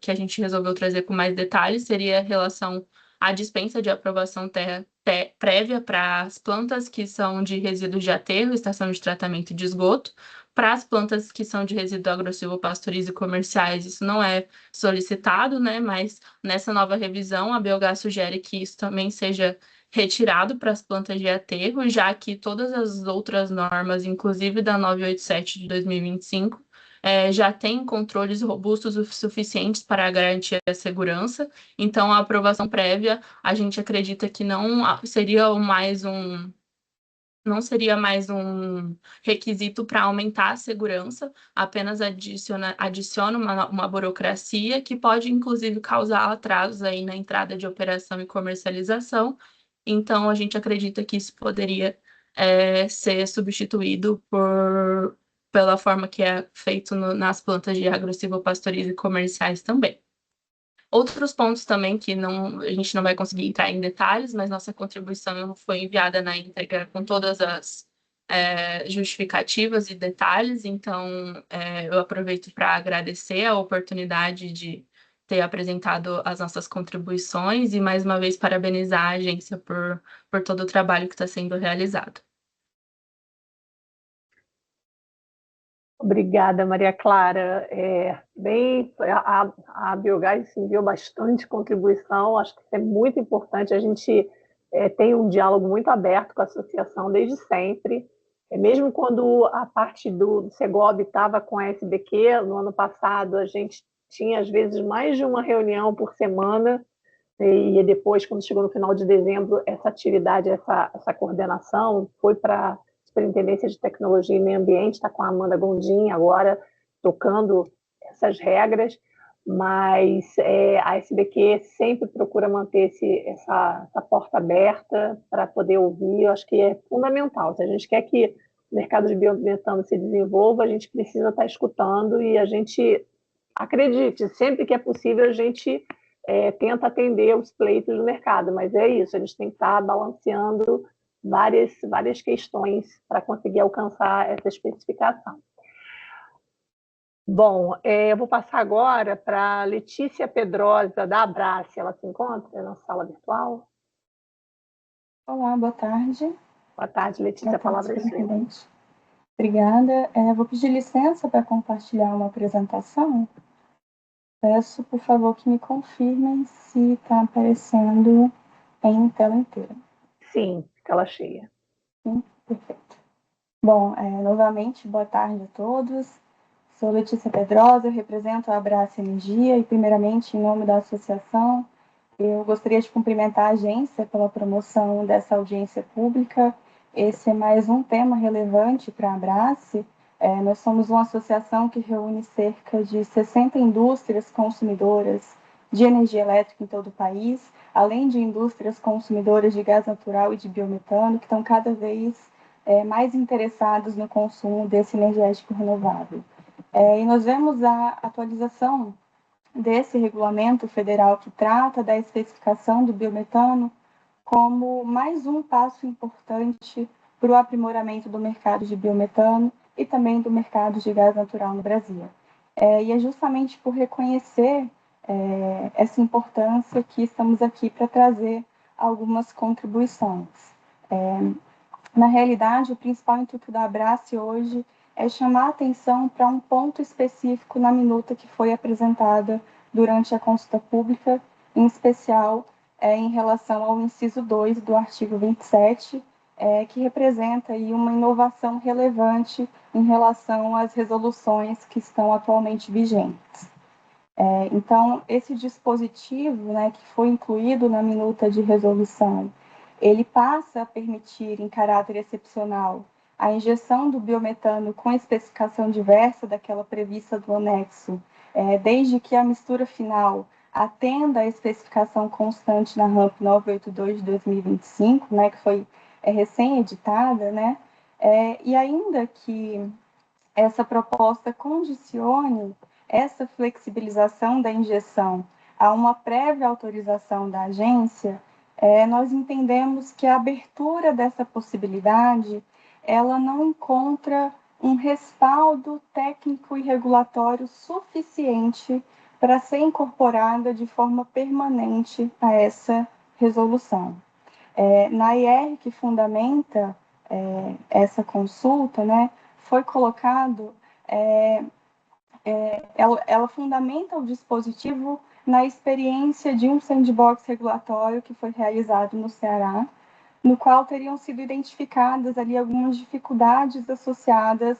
a gente resolveu trazer com mais detalhes, seria a relação à dispensa de aprovação prévia para as plantas que são de resíduos de aterro, estação de tratamento de esgoto. Para as plantas que são de resíduo agrossilvopastorizo e comerciais, isso não é solicitado, né? Mas nessa nova revisão, a Biogás sugere que isso também seja retirado para as plantas de aterro, já que todas as outras normas, inclusive da 987 de 2025, já tem controles robustos o suficientes para garantir a segurança. Então, a aprovação prévia, a gente acredita que não seria mais um requisito para aumentar a segurança, apenas adiciona uma burocracia que pode, inclusive, causar atrasos aí na entrada de operação e comercialização. Então, a gente acredita que isso poderia ser substituído pela forma que é feito nas plantas de agrossilvopastorizo e comerciais também. Outros pontos também que a gente não vai conseguir entrar em detalhes, mas nossa contribuição foi enviada na íntegra com todas as justificativas e detalhes, então eu aproveito para agradecer a oportunidade de ter apresentado as nossas contribuições e, mais uma vez, parabenizar a agência por todo o trabalho que está sendo realizado. Obrigada, Maria Clara. A Biogás enviou bastante contribuição, acho que isso é muito importante. A gente tem um diálogo muito aberto com a associação desde sempre. Mesmo quando a parte do Segob estava com a SBQ, no ano passado, a gente tinha, às vezes, mais de uma reunião por semana, e depois, quando chegou no final de dezembro, essa atividade, essa coordenação foi para Superintendência de Tecnologia e Meio Ambiente, está com a Amanda Gondim agora tocando essas regras, mas a SBQ sempre procura manter essa porta aberta para poder ouvir. Eu acho que é fundamental. Se a gente quer que o mercado de biometano se desenvolva, a gente precisa estar escutando e a gente, acredite, sempre que é possível, a gente tenta atender os pleitos do mercado, mas é isso, a gente tem que estar balanceando várias questões para conseguir alcançar essa especificação. Bom, eu vou passar agora para Letícia Pedrosa, da Abrace. Ela se encontra na sala virtual? Olá, boa tarde. Boa tarde, Letícia, a palavra é sua. Obrigada. Vou pedir licença para compartilhar uma apresentação. Peço, por favor, que me confirmem se está aparecendo em tela inteira. Sim, tela cheia. Sim, perfeito. Bom, novamente, boa tarde a todos. Sou Letícia Pedrosa, eu represento a Abrace Energia e, primeiramente, em nome da associação, eu gostaria de cumprimentar a agência pela promoção dessa audiência pública. Esse é mais um tema relevante para a Abrace. Nós somos uma associação que reúne cerca de 60 indústrias consumidoras de energia elétrica em todo o país, além de indústrias consumidoras de gás natural e de biometano, que estão cada vez mais interessados no consumo desse energético renovável. E nós vemos a atualização desse regulamento federal que trata da especificação do biometano como mais um passo importante para o aprimoramento do mercado de biometano e também do mercado de gás natural no Brasil. E é justamente por reconhecer essa importância que estamos aqui para trazer algumas contribuições. Na realidade, o principal intuito da Abrace hoje é chamar a atenção para um ponto específico na minuta que foi apresentada durante a consulta pública, em especial em relação ao inciso 2 do artigo 27, que representa aí uma inovação relevante em relação às resoluções que estão atualmente vigentes. Então, esse dispositivo, que foi incluído na minuta de resolução, ele passa a permitir, em caráter excepcional, a injeção do biometano com especificação diversa daquela prevista do anexo, desde que a mistura final atenda à especificação constante na RAMP 982 de 2025, que foi recém-editada, e ainda que essa proposta condicione essa flexibilização da injeção a uma prévia autorização da agência, nós entendemos que a abertura dessa possibilidade ela não encontra um respaldo técnico e regulatório suficiente para ser incorporada de forma permanente a essa resolução. Na IR que fundamenta essa consulta, né, foi colocado, ela fundamenta o dispositivo na experiência de um sandbox regulatório que foi realizado no Ceará, no qual teriam sido identificadas ali algumas dificuldades associadas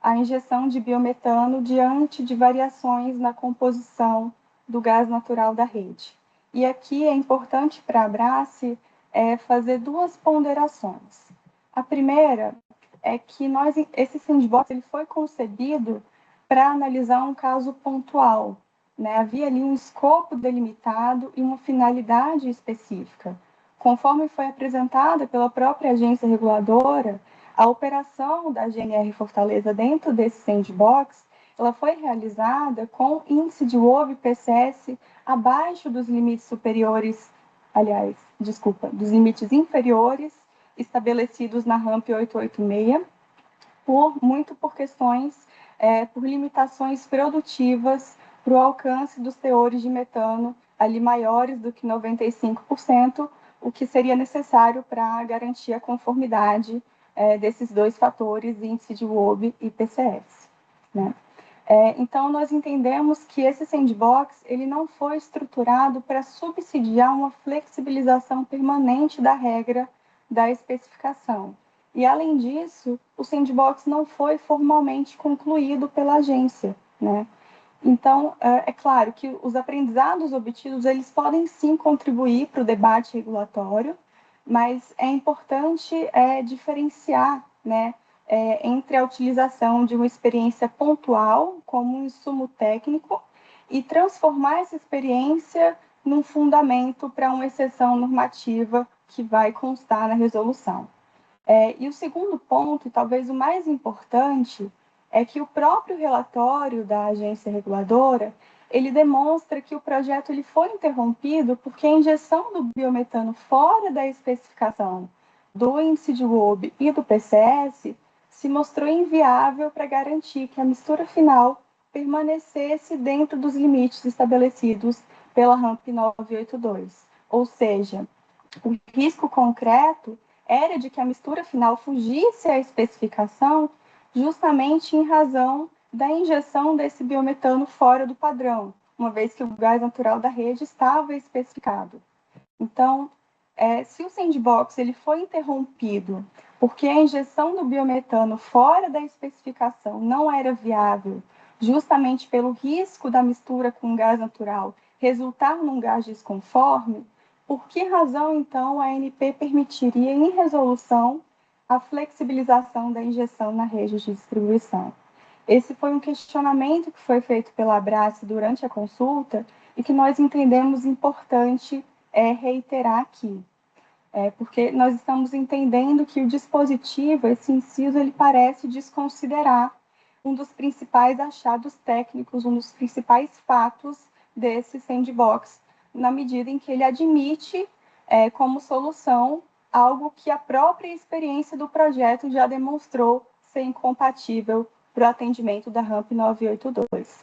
à injeção de biometano diante de variações na composição do gás natural da rede. E aqui é importante para a Abrace fazer duas ponderações. A primeira é que esse sandbox ele foi concebido para analisar um caso pontual, né? Havia ali um escopo delimitado e uma finalidade específica. Conforme foi apresentada pela própria agência reguladora, a operação da GNR Fortaleza dentro desse sandbox, ela foi realizada com índice de WOB e PCS abaixo dos limites superiores, dos limites inferiores estabelecidos na RAMP 886, muito por questões, por limitações produtivas para o alcance dos teores de metano ali maiores do que 95%, o que seria necessário para garantir a conformidade desses dois fatores, índice de WOB e PCS, né? Então, nós entendemos que esse sandbox ele não foi estruturado para subsidiar uma flexibilização permanente da regra da especificação. E, além disso, o sandbox não foi formalmente concluído pela agência, né? Então, é claro que os aprendizados obtidos, eles podem sim contribuir para o debate regulatório, mas é importante diferenciar, né, entre a utilização de uma experiência pontual como um insumo técnico e transformar essa experiência num fundamento para uma exceção normativa que vai constar na resolução. E o segundo ponto, e talvez o mais importante, é que o próprio relatório da agência reguladora, ele demonstra que o projeto ele foi interrompido porque a injeção do biometano fora da especificação do índice de WOB e do PCS se mostrou inviável para garantir que a mistura final permanecesse dentro dos limites estabelecidos pela RAMP 982. Ou seja, o risco concreto era de que a mistura final fugisse à especificação justamente em razão da injeção desse biometano fora do padrão, uma vez que o gás natural da rede estava especificado. Então, se o sandbox ele foi interrompido porque a injeção do biometano fora da especificação não era viável, justamente pelo risco da mistura com gás natural resultar num gás desconforme, por que razão, então, a ANP permitiria, em resolução, a flexibilização da injeção na rede de distribuição? Esse foi um questionamento que foi feito pela Abrace durante a consulta e que nós entendemos importante reiterar aqui. Porque nós estamos entendendo que o dispositivo, esse inciso, ele parece desconsiderar um dos principais achados técnicos, um dos principais fatos desse sandbox, na medida em que ele admite como solução algo que a própria experiência do projeto já demonstrou ser incompatível para o atendimento da RAMP 982.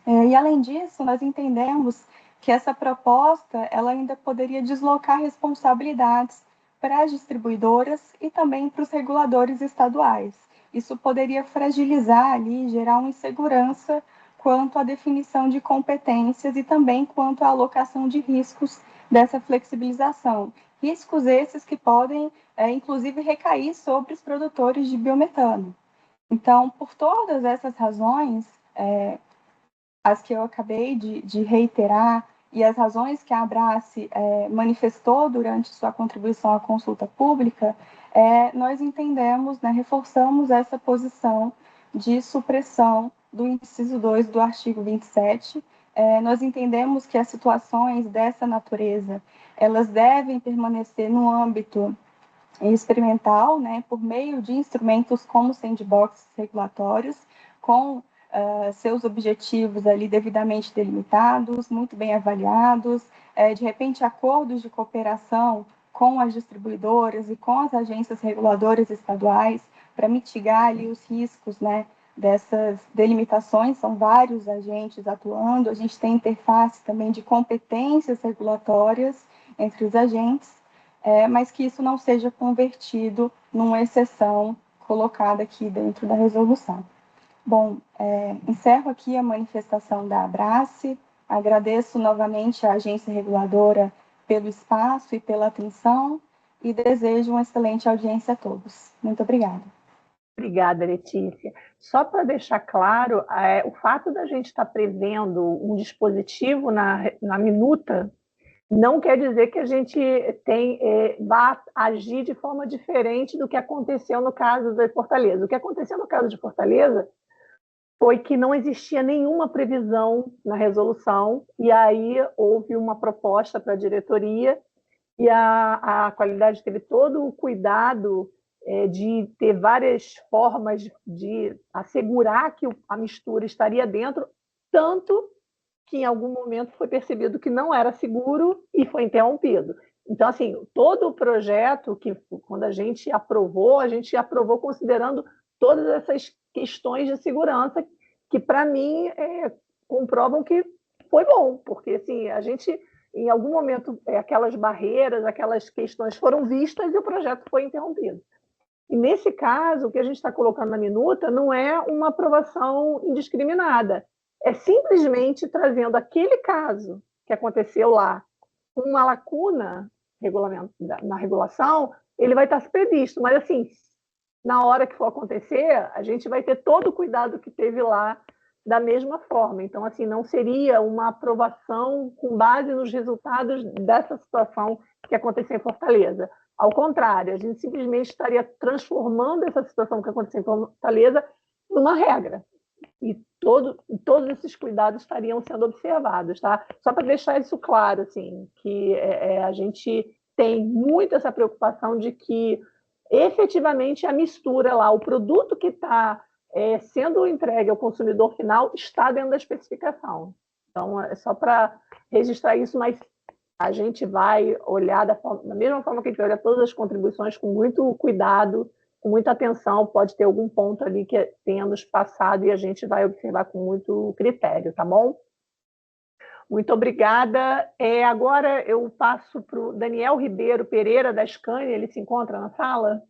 E, além disso, nós entendemos que essa proposta ela ainda poderia deslocar responsabilidades para as distribuidoras e também para os reguladores estaduais. Isso poderia fragilizar ali, gerar uma insegurança quanto à definição de competências e também quanto à alocação de riscos dessa flexibilização. Riscos esses que podem, inclusive, recair sobre os produtores de biometano. Então, por todas essas razões, as que eu acabei de reiterar e as razões que a Abrace manifestou durante sua contribuição à consulta pública, nós entendemos, né, reforçamos essa posição de supressão do inciso 2 do artigo 27. Nós entendemos que as situações dessa natureza, elas devem permanecer no âmbito experimental, né, por meio de instrumentos como sandbox regulatórios, com seus objetivos ali devidamente delimitados, muito bem avaliados, de repente acordos de cooperação com as distribuidoras e com as agências reguladoras estaduais para mitigar ali os riscos, né, dessas delimitações. São vários agentes atuando, a gente tem interface também de competências regulatórias entre os agentes, mas que isso não seja convertido numa exceção colocada aqui dentro da resolução. Bom, encerro aqui a manifestação da Abrace, agradeço novamente à agência reguladora pelo espaço e pela atenção e desejo uma excelente audiência a todos. Muito obrigada. Obrigada, Letícia. Só para deixar claro, o fato da gente estar prevendo um dispositivo na minuta não quer dizer que a gente vá agir de forma diferente do que aconteceu no caso de Fortaleza. O que aconteceu no caso de Fortaleza foi que não existia nenhuma previsão na resolução, e aí houve uma proposta para a diretoria, e a qualidade teve todo o cuidado de ter várias formas de assegurar que a mistura estaria dentro, tanto que em algum momento foi percebido que não era seguro e foi interrompido. Então, assim, todo o projeto, que quando a gente aprovou considerando todas essas questões de segurança que, para mim, comprovam que foi bom, porque assim, a gente, em algum momento, aquelas barreiras, aquelas questões foram vistas e o projeto foi interrompido. E, nesse caso, o que a gente está colocando na minuta não é uma aprovação indiscriminada, é simplesmente trazendo aquele caso que aconteceu lá com uma lacuna na regulação, ele vai estar previsto, mas assim, na hora que for acontecer, a gente vai ter todo o cuidado que teve lá da mesma forma. Então, assim, não seria uma aprovação com base nos resultados dessa situação que aconteceu em Fortaleza. Ao contrário, a gente simplesmente estaria transformando essa situação que aconteceu em Fortaleza numa regra. E todos esses cuidados estariam sendo observados, tá? Só para deixar isso claro, assim, que a gente tem muito essa preocupação de que efetivamente a mistura lá, o produto que está sendo entregue ao consumidor final está dentro da especificação. Então, é só para registrar isso, mas a gente vai olhar da mesma forma que a gente olha todas as contribuições com muito cuidado, com muita atenção, pode ter algum ponto ali que tenha nos passado e a gente vai observar com muito critério, tá bom? Muito obrigada. Agora eu passo para o Daniel Ribeiro Pereira, da Scania, ele se encontra na sala?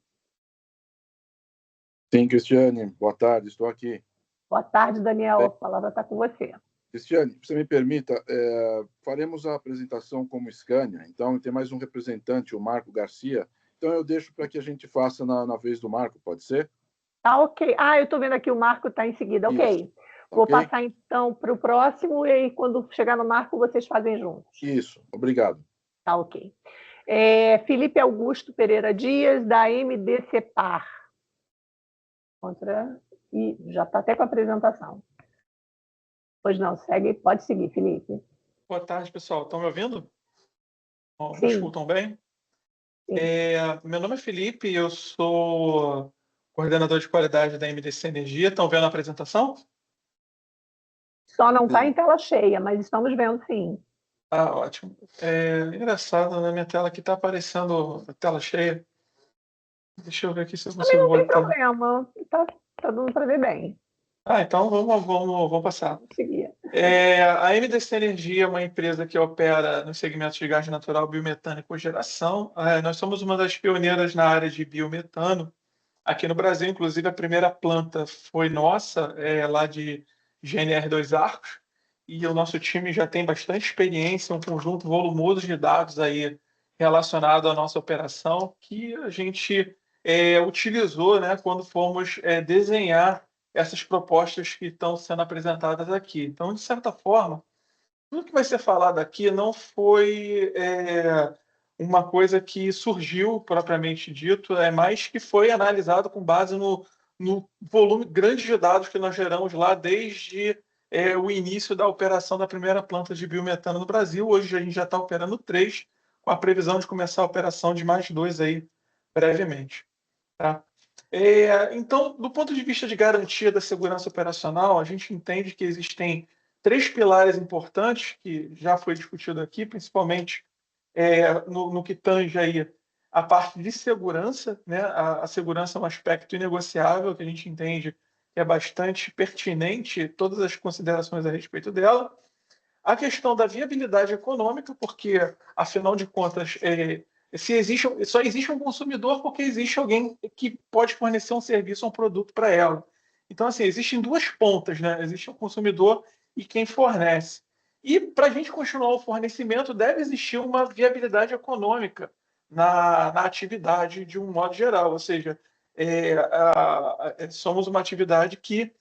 Sim, Cristiane, boa tarde, estou aqui. Boa tarde, Daniel, a palavra está com você. Cristiane, se você me permita, faremos a apresentação como Scania, então tem mais um representante, o Marco Garcia, então eu deixo para que a gente faça na vez do Marco, pode ser? Tá, ok. Eu estou vendo aqui o Marco está em seguida, ok. Isso. Vou Okay? passar então para o próximo e aí, quando chegar no Marco, vocês fazem juntos. Isso, obrigado. Tá, ok. Felipe Augusto Pereira Dias, da MDCPAR. E já está até com a apresentação. Pois não, segue, pode seguir, Felipe. Boa tarde, pessoal. Estão me ouvindo? Sim. Me escutam bem? Sim. Meu nome é Felipe, eu sou coordenador de qualidade da MDC Energia. Estão vendo a apresentação? Só não está em tela cheia, mas estamos vendo, sim. Ótimo. Engraçado, na minha tela aqui está aparecendo a tela cheia. Deixa eu ver aqui se eu consigo Também não tem botar. problema, está dando para ver bem. Então vamos passar. Seguir. A MDC Energia é uma empresa que opera nos segmentos de gás natural, biometano e cogeração. Nós somos uma das pioneiras na área de biometano aqui no Brasil. Inclusive, a primeira planta foi nossa, lá de GNR 2 Arcos. E o nosso time já tem bastante experiência, um conjunto volumoso de dados aí relacionado à nossa operação que a gente utilizou, né, quando fomos desenhar essas propostas que estão sendo apresentadas aqui. Então, de certa forma, tudo que vai ser falado aqui não foi uma coisa que surgiu propriamente dito, mas que foi analisado com base no volume grande de dados que nós geramos lá desde o início da operação da primeira planta de biometano no Brasil. Hoje a gente já está operando 3, com a previsão de começar a operação de mais 2 aí brevemente. Tá? Então, do ponto de vista de garantia da segurança operacional, a gente entende que existem 3 pilares importantes que já foi discutido aqui, principalmente no que tange aí a parte de segurança, né? A segurança é um aspecto inegociável que a gente entende que é bastante pertinente, todas as considerações a respeito dela. A questão da viabilidade econômica, porque, afinal de contas, só existe um consumidor porque existe alguém que pode fornecer um serviço ou um produto para ela. Então, assim, existem duas pontas, né? Existe o consumidor e quem fornece. E, para a gente continuar o fornecimento, deve existir uma viabilidade econômica na atividade de um modo geral. Ou seja, somos uma atividade que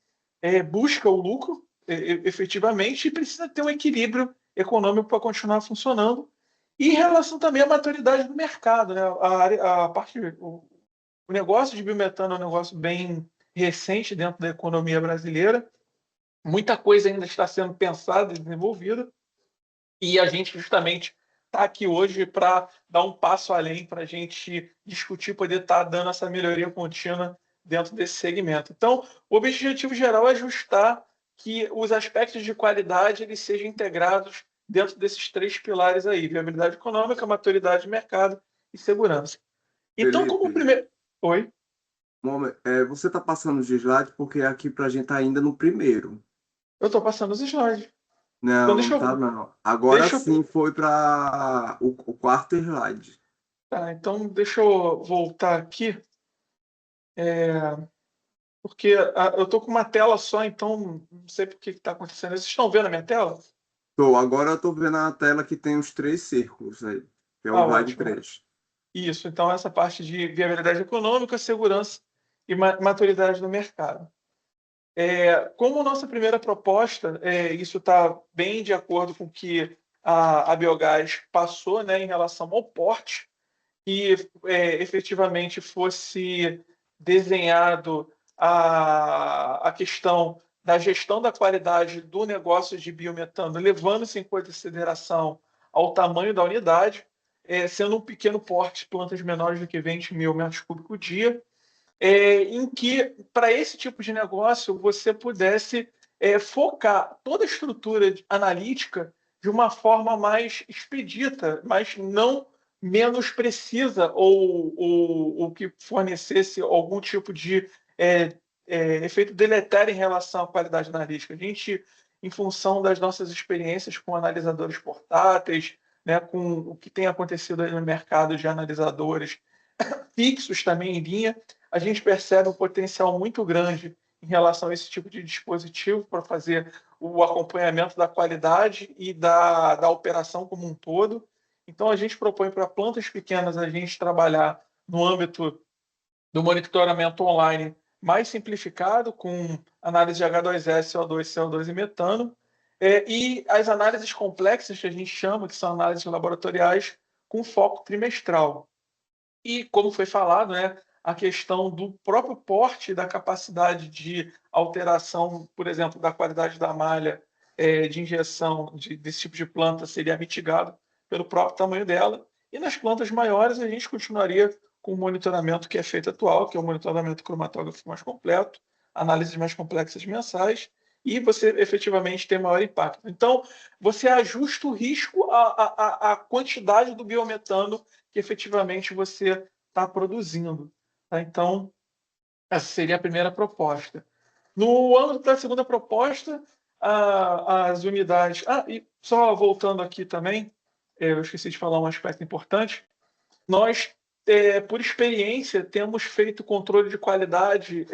busca o lucro, efetivamente, e precisa ter um equilíbrio econômico para continuar funcionando. E em relação também à maturidade do mercado, né? O negócio de biometano é um negócio bem recente dentro da economia brasileira. Muita coisa ainda está sendo pensada e desenvolvida, e a gente justamente está aqui hoje para dar um passo além, para a gente discutir, poder estar dando essa melhoria contínua dentro desse segmento. Então, o objetivo geral é ajustar que os aspectos de qualidade eles sejam integrados dentro desses três pilares aí: viabilidade econômica, maturidade de mercado e segurança. Então, como Felipe, primeiro... Oi? você está passando os slides porque aqui para a gente está ainda no primeiro. Eu estou passando os slides. Então, Não, não tá não. Agora sim foi para o quarto slide. Tá, então deixa eu voltar aqui, porque eu estou com uma tela só, então não sei por que está acontecendo. Vocês estão vendo a minha tela? Agora eu estou vendo a tela que tem os 3 círculos aí, que é o slide Ótimo. 3. Isso, então essa parte de viabilidade econômica, segurança e maturidade no mercado. Como nossa primeira proposta, isso está bem de acordo com o que a Biogás passou, né, em relação ao porte, e efetivamente fosse desenhado a questão da gestão da qualidade do negócio de biometano, levando-se em consideração ao tamanho da unidade, sendo um pequeno porte, plantas menores do que 20 mil metros cúbicos por dia, em que, para esse tipo de negócio, você pudesse focar toda a estrutura analítica de uma forma mais expedita, mas não menos precisa, ou que fornecesse algum tipo de efeito deletério em relação à qualidade analítica. A gente, em função das nossas experiências com analisadores portáteis, né, com o que tem acontecido aí no mercado de analisadores fixos também em linha, a gente percebe um potencial muito grande em relação a esse tipo de dispositivo para fazer o acompanhamento da qualidade e da operação como um todo. Então, a gente propõe para plantas pequenas a gente trabalhar no âmbito do monitoramento online mais simplificado, com análise de H2S, CO2, CO2 e metano, e as análises complexas, que a gente chama, que são análises laboratoriais, com foco trimestral. E, como foi falado, né, a questão do próprio porte, da capacidade de alteração, por exemplo, da qualidade da malha de injeção desse tipo de planta seria mitigado pelo próprio tamanho dela. E nas plantas maiores, a gente continuaria com o monitoramento que é feito atual, que é o monitoramento cromatógrafo mais completo, análises mais complexas mensais, e você efetivamente tem maior impacto. Então, você ajusta o risco à quantidade do biometano que efetivamente você está produzindo. Tá? Então, essa seria a primeira proposta. No âmbito da segunda proposta, as unidades... e só voltando aqui também, eu esqueci de falar um aspecto importante. Nós, por experiência, temos feito controle de qualidade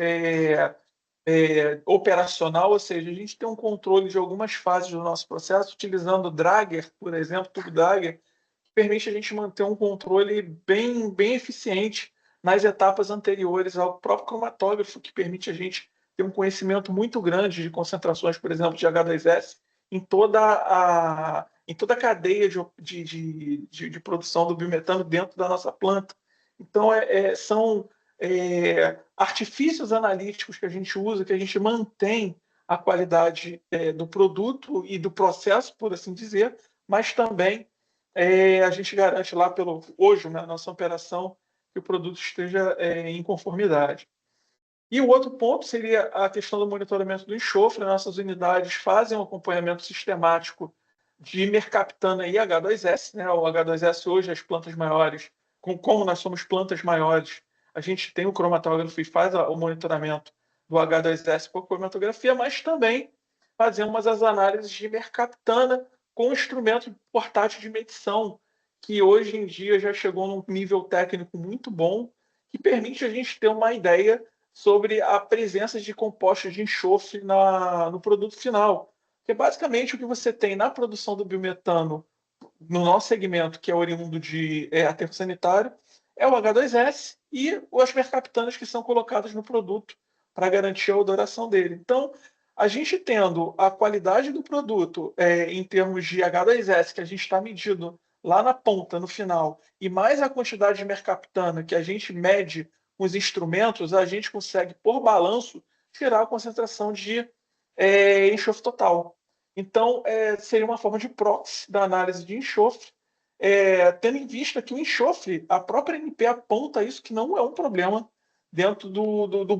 operacional, ou seja, a gente tem um controle de algumas fases do nosso processo, utilizando o Drager, por exemplo, tubo Drager, que permite a gente manter um controle bem, bem eficiente nas etapas anteriores ao próprio cromatógrafo, que permite a gente ter um conhecimento muito grande de concentrações, por exemplo, de H2S em toda a cadeia de produção do biometano dentro da nossa planta. Então, são artifícios analíticos que a gente usa, que a gente mantém a qualidade do produto e do processo, por assim dizer, mas também a gente garante lá hoje, na nossa operação, que o produto esteja em conformidade. E o outro ponto seria a questão do monitoramento do enxofre. Nossas unidades fazem um acompanhamento sistemático de mercaptana e H2S. Né? O H2S hoje, as plantas maiores como nós somos plantas maiores, a gente tem o cromatógrafo e faz o monitoramento do H2S por cromatografia, mas também fazemos as análises de mercaptana com instrumento portátil de medição, que hoje em dia já chegou num nível técnico muito bom, que permite a gente ter uma ideia sobre a presença de compostos de enxofre no produto final. Porque basicamente o que você tem na produção do biometano, no nosso segmento, que é oriundo de aterro sanitário, é o H2S e as mercaptanas que são colocadas no produto para garantir a odoração dele. Então, a gente tendo a qualidade do produto em termos de H2S, que a gente está medindo lá na ponta, no final, e mais a quantidade de mercaptana que a gente mede com os instrumentos, a gente consegue, por balanço, tirar a concentração de enxofre total. Então, seria uma forma de proxy da análise de enxofre, tendo em vista que o enxofre, a própria NP aponta isso, que não é um problema dentro do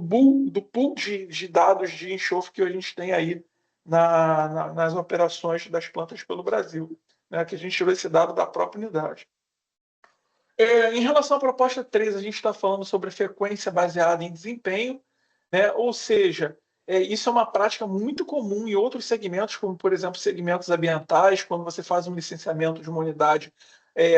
pool de dados de enxofre que a gente tem aí nas operações das plantas pelo Brasil, né, que a gente tirou esse dado da própria unidade. Em relação à proposta 3, a gente está falando sobre frequência baseada em desempenho, né, ou seja, isso é uma prática muito comum em outros segmentos, como, por exemplo, segmentos ambientais. Quando você faz um licenciamento de uma unidade,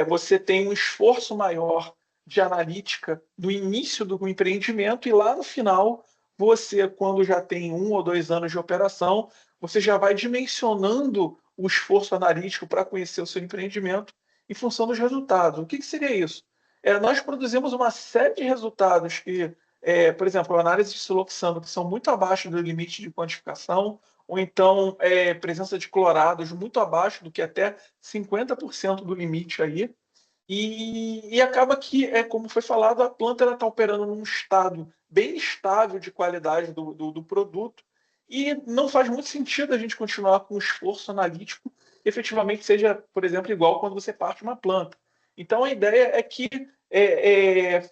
você tem um esforço maior de analítica no início do empreendimento e lá no final, você, quando já tem 1 ou 2 anos de operação, você já vai dimensionando o esforço analítico para conhecer o seu empreendimento em função dos resultados. O que seria isso? Nós produzimos uma série de resultados que, por exemplo, análise de siloxano, que são muito abaixo do limite de quantificação, ou então presença de clorados muito abaixo do que até 50% do limite aí. E acaba que, como foi falado, a planta está operando num estado bem estável de qualidade do produto, e não faz muito sentido a gente continuar com o esforço analítico que efetivamente seja, por exemplo, igual quando você parte uma planta. Então, a ideia é que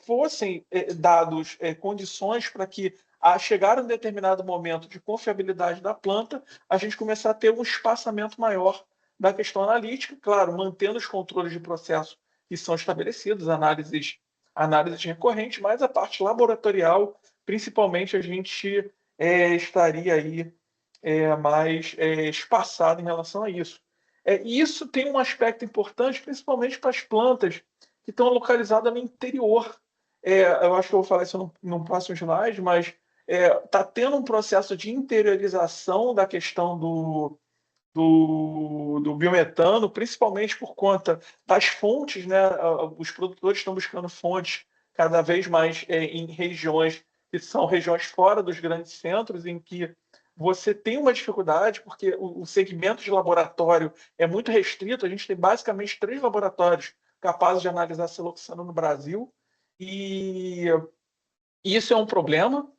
fossem dados condições para que, a chegar a um determinado momento de confiabilidade da planta, a gente começar a ter um espaçamento maior da questão analítica, claro, mantendo os controles de processo que são estabelecidos, análises recorrentes, mas a parte laboratorial, principalmente, a gente estaria aí mais espaçado em relação a isso. E isso tem um aspecto importante, principalmente para as plantas que estão localizadas no interior. Eu acho que eu vou falar isso no próximo slide, mas está tendo um processo de interiorização da questão do biometano, principalmente por conta das fontes, né? Os produtores estão buscando fontes cada vez mais em regiões que são regiões fora dos grandes centros, em que você tem uma dificuldade, porque o segmento de laboratório é muito restrito. A gente tem basicamente 3 laboratórios capazes de analisar siloxano no Brasil, e isso é um problema.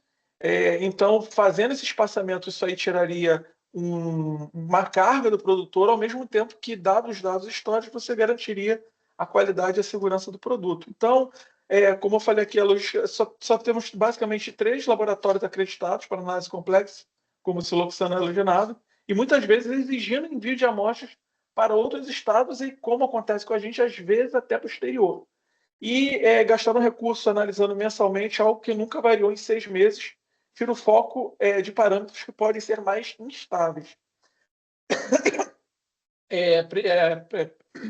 Então, fazendo esse espaçamento, isso aí tiraria uma carga do produtor, ao mesmo tempo que, dados os dados históricos, você garantiria a qualidade e a segurança do produto. Então, como eu falei aqui, só temos basicamente 3 laboratórios acreditados para análise complexa, como siloxano halogenado, e muitas vezes exigindo envio de amostras para outros estados e, como acontece com a gente, às vezes até para o exterior. E gastaram recursos analisando mensalmente algo que nunca variou em 6 meses, tira o foco de parâmetros que podem ser mais instáveis.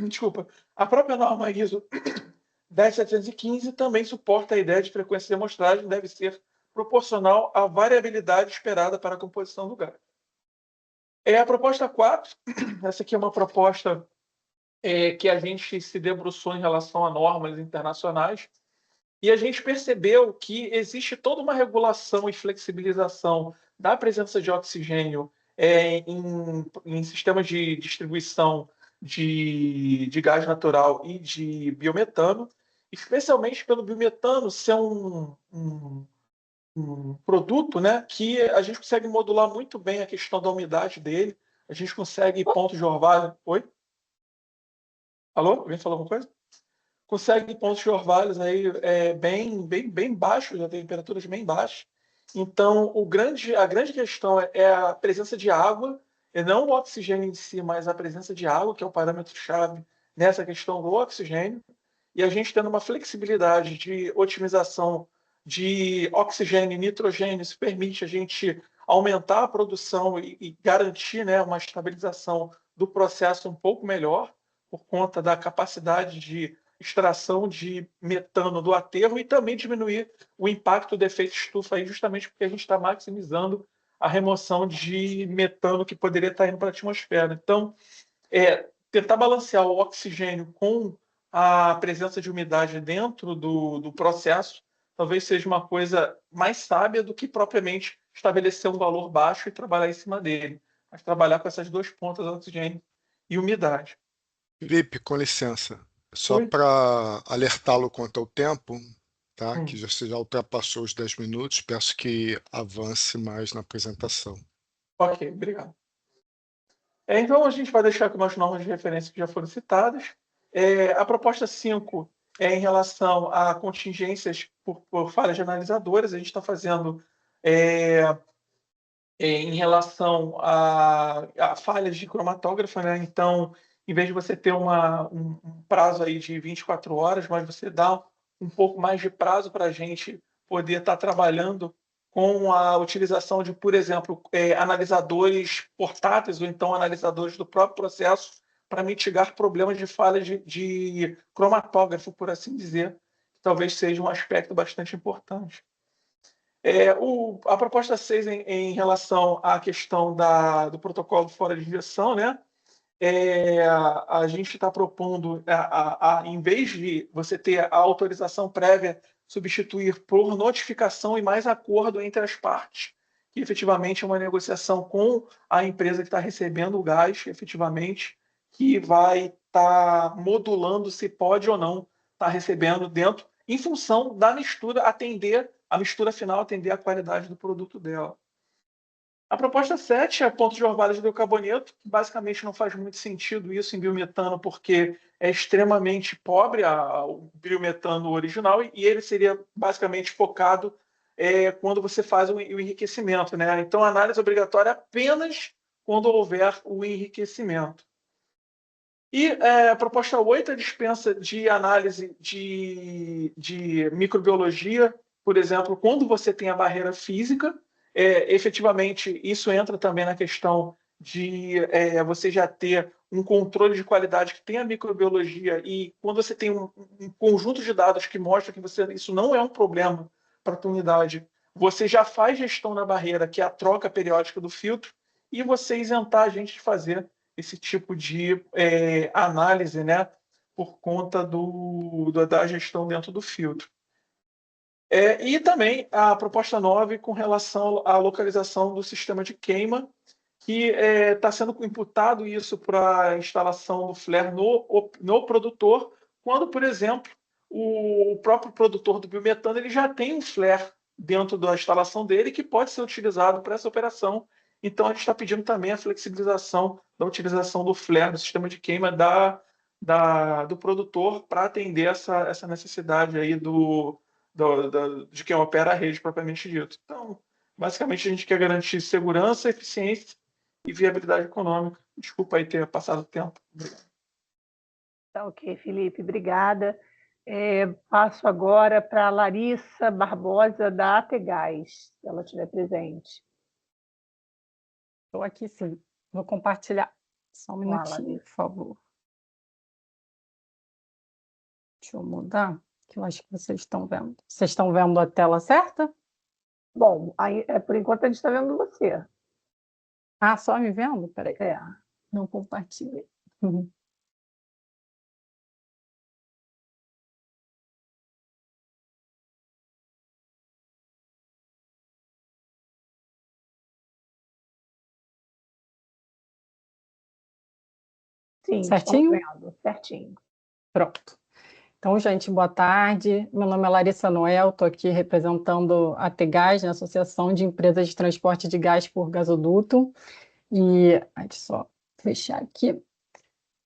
Desculpa. A própria norma ISO 10715 também suporta a ideia de frequência de amostragem deve ser proporcional à variabilidade esperada para a composição do gás. A proposta 4, essa aqui é uma proposta que a gente se debruçou em relação a normas internacionais, e a gente percebeu que existe toda uma regulação e flexibilização da presença de oxigênio em sistemas de distribuição de gás natural e de biometano, especialmente pelo biometano ser um produto, né, que a gente consegue modular muito bem a questão da umidade dele, a gente consegue pontos de orvalho... Oi? Alô? Alguém falou alguma coisa? Consegue pontos de orvalhos aí bem baixos, a temperaturas bem baixas. Então, a grande questão é a presença de água, e não o oxigênio em si, mas a presença de água, que é o parâmetro-chave nessa questão do oxigênio. e a gente tendo uma flexibilidade de otimização de oxigênio e nitrogênio, isso permite a gente aumentar a produção e garantir, né, uma estabilização do processo um pouco melhor, por conta da capacidade de extração de metano do aterro e também diminuir o impacto do efeito estufa, aí, justamente porque a gente está maximizando a remoção de metano que poderia estar indo para a atmosfera. Então, tentar balancear o oxigênio com a presença de umidade dentro do processo talvez seja uma coisa mais sábia do que propriamente estabelecer um valor baixo e trabalhar em cima dele, mas trabalhar com essas duas pontas, oxigênio e umidade. Felipe, com licença, só para alertá-lo quanto ao tempo, tá? Que você já ultrapassou os 10 minutos, peço que avance mais na apresentação. Ok, obrigado. Então, a gente vai deixar com umas normas de referência que já foram citadas. A proposta 5 é em relação a contingências por falhas analisadoras. A gente está fazendo em relação a falhas de cromatógrafo, né? Então, em vez de você ter um prazo aí de 24 horas, mas você dá um pouco mais de prazo para a gente poder estar trabalhando com a utilização de, por exemplo, analisadores portáteis ou então analisadores do próprio processo para mitigar problemas de falhas de cromatógrafo, por assim dizer, que talvez seja um aspecto bastante importante. A proposta 6 em relação à questão do protocolo fora de injeção, né? A gente está propondo, em vez de você ter a autorização prévia, substituir por notificação e mais acordo entre as partes, que efetivamente é uma negociação com a empresa que está recebendo o gás, efetivamente, que vai estar modulando se pode ou não estar recebendo dentro, em função da mistura a mistura final atender a qualidade do produto dela. A proposta 7 é ponto de orvalho de biocarboneto, que basicamente não faz muito sentido isso em biometano, porque é extremamente pobre o biometano original e ele seria basicamente focado quando você faz o enriquecimento, né? Então, a análise obrigatória apenas quando houver o enriquecimento. E a proposta 8 é a dispensa de análise de microbiologia, por exemplo, quando você tem a barreira física. Efetivamente, isso entra também na questão de você já ter um controle de qualidade que tem a microbiologia e quando você tem um conjunto de dados que mostra que isso não é um problema para a tua unidade, você já faz gestão na barreira, que é a troca periódica do filtro, e você isentar a gente de fazer esse tipo de análise, né, por conta da gestão dentro do filtro. E também a proposta 9 com relação à localização do sistema de queima, que está sendo imputado isso para a instalação do flare no produtor, quando, por exemplo, o próprio produtor do biometano ele já tem um flare dentro da instalação dele que pode ser utilizado para essa operação. Então, a gente está pedindo também a flexibilização da utilização do flare, do sistema de queima do produtor, para atender essa necessidade aí de quem opera a rede propriamente dito. Então, basicamente, a gente quer garantir segurança, eficiência e viabilidade econômica. Desculpa aí ter passado o tempo. Obrigado. Tá ok, Felipe, obrigada. Passo agora para a Larissa Barbosa, da Ategás, se ela estiver presente. Estou aqui, sim. Vou compartilhar. Só um minutinho, por favor. Deixa eu mudar, que eu acho que vocês estão vendo. Vocês estão vendo a tela certa? Bom, por enquanto a gente está vendo você. Ah, só me vendo? Peraí. Não compartilhei. Sim, certinho? Vendo, certinho. Pronto. Então, gente, boa tarde. Meu nome é Larissa Noel, estou aqui representando a Ategás, a Associação de Empresas de Transporte de Gás por Gasoduto. E, deixa eu só fechar aqui.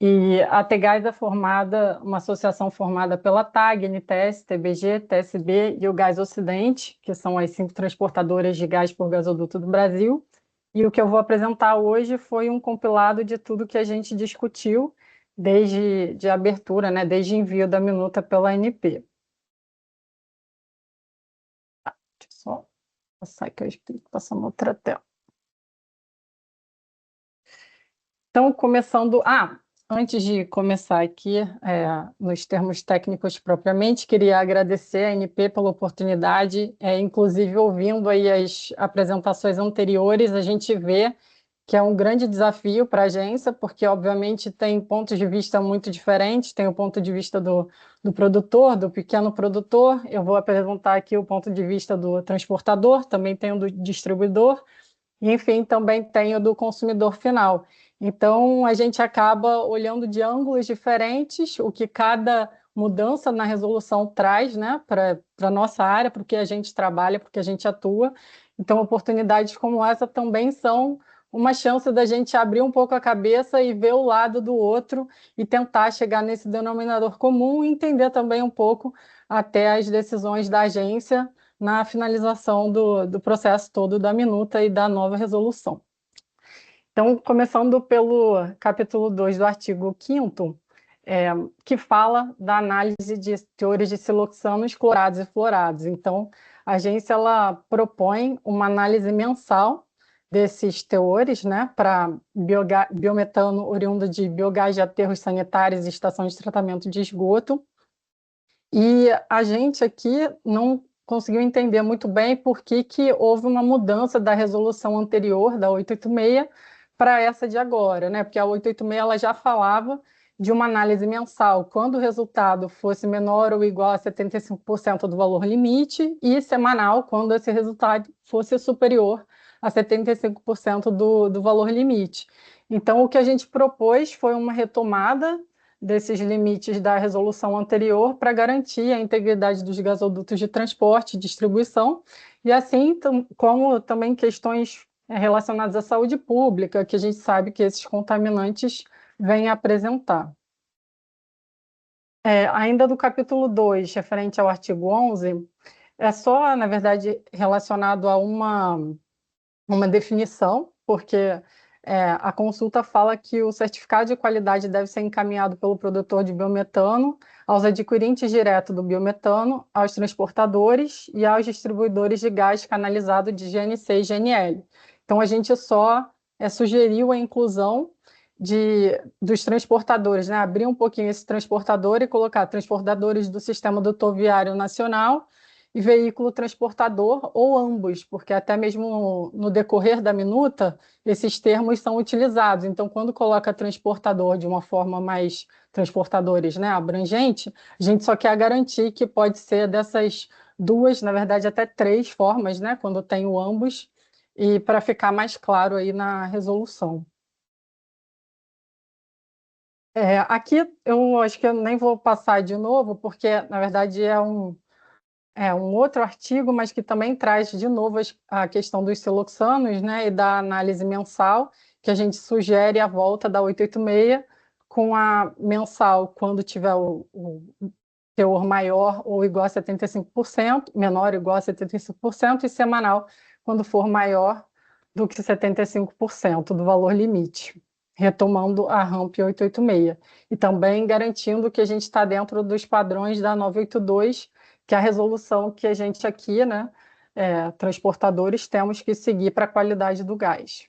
E a Ategás é uma associação formada pela TAG, NTS, TBG, TSB e o Gás Ocidente, que são as 5 transportadoras de gás por gasoduto do Brasil. E o que eu vou apresentar hoje foi um compilado de tudo que a gente discutiu desde de abertura, né, desde envio da minuta pela ANP. Deixa eu só passar aqui, eu explico, passando outra tela. Então, começando... antes de começar aqui, nos termos técnicos propriamente, queria agradecer a ANP pela oportunidade, inclusive ouvindo aí as apresentações anteriores, a gente vê que é um grande desafio para a agência, porque, obviamente, tem pontos de vista muito diferentes, tem o ponto de vista do produtor, do pequeno produtor, eu vou apresentar aqui o ponto de vista do transportador, também tem o do distribuidor, e, enfim, também tem o do consumidor final. Então, a gente acaba olhando de ângulos diferentes o que cada mudança na resolução traz, né, para a nossa área, para o que a gente trabalha, para o que a gente atua. Então, oportunidades como essa também são uma chance da gente abrir um pouco a cabeça e ver o lado do outro e tentar chegar nesse denominador comum e entender também um pouco até as decisões da agência na finalização do processo todo da minuta e da nova resolução. Então, começando pelo capítulo 2 do artigo 5º, que fala da análise de teores de siloxanos clorados e fluorados. Então, a agência ela propõe uma análise mensal desses teores, né, para biometano oriundo de biogás de aterros sanitários e estações de tratamento de esgoto. E a gente aqui não conseguiu entender muito bem por que houve uma mudança da resolução anterior, da 886, para essa de agora, né? Porque a 886 ela já falava de uma análise mensal, quando o resultado fosse menor ou igual a 75% do valor limite, e semanal, quando esse resultado fosse superior a 75% do valor limite. Então, o que a gente propôs foi uma retomada desses limites da resolução anterior para garantir a integridade dos gasodutos de transporte e distribuição, e assim como também questões relacionadas à saúde pública, que a gente sabe que esses contaminantes vêm apresentar. Ainda do capítulo 2, referente ao artigo 11, é só, na verdade, relacionado a uma definição, porque a consulta fala que o certificado de qualidade deve ser encaminhado pelo produtor de biometano aos adquirentes diretos do biometano, aos transportadores e aos distribuidores de gás canalizado de GNC e GNL. Então, a gente só sugeriu a inclusão dos transportadores, né? Abrir um pouquinho esse transportador e colocar transportadores do Sistema Rodoviário Nacional e veículo transportador, ou ambos, porque até mesmo no decorrer da minuta, esses termos são utilizados. Então, quando coloca transportador de uma forma mais transportadores, né, abrangente, a gente só quer garantir que pode ser dessas duas, na verdade, até três formas, né, quando tem o ambos, e para ficar mais claro aí na resolução. Aqui eu acho que eu nem vou passar de novo, porque, na verdade, é um outro artigo, mas que também traz de novo a questão dos siloxanos, né, e da análise mensal, que a gente sugere a volta da 886, com a mensal quando tiver o teor maior ou igual a 75%, menor ou igual a 75%, e semanal quando for maior do que 75% do valor limite, retomando a RAMP 886. E também garantindo que a gente está dentro dos padrões da 982, que é a resolução que a gente aqui, né, transportadores, temos que seguir para a qualidade do gás.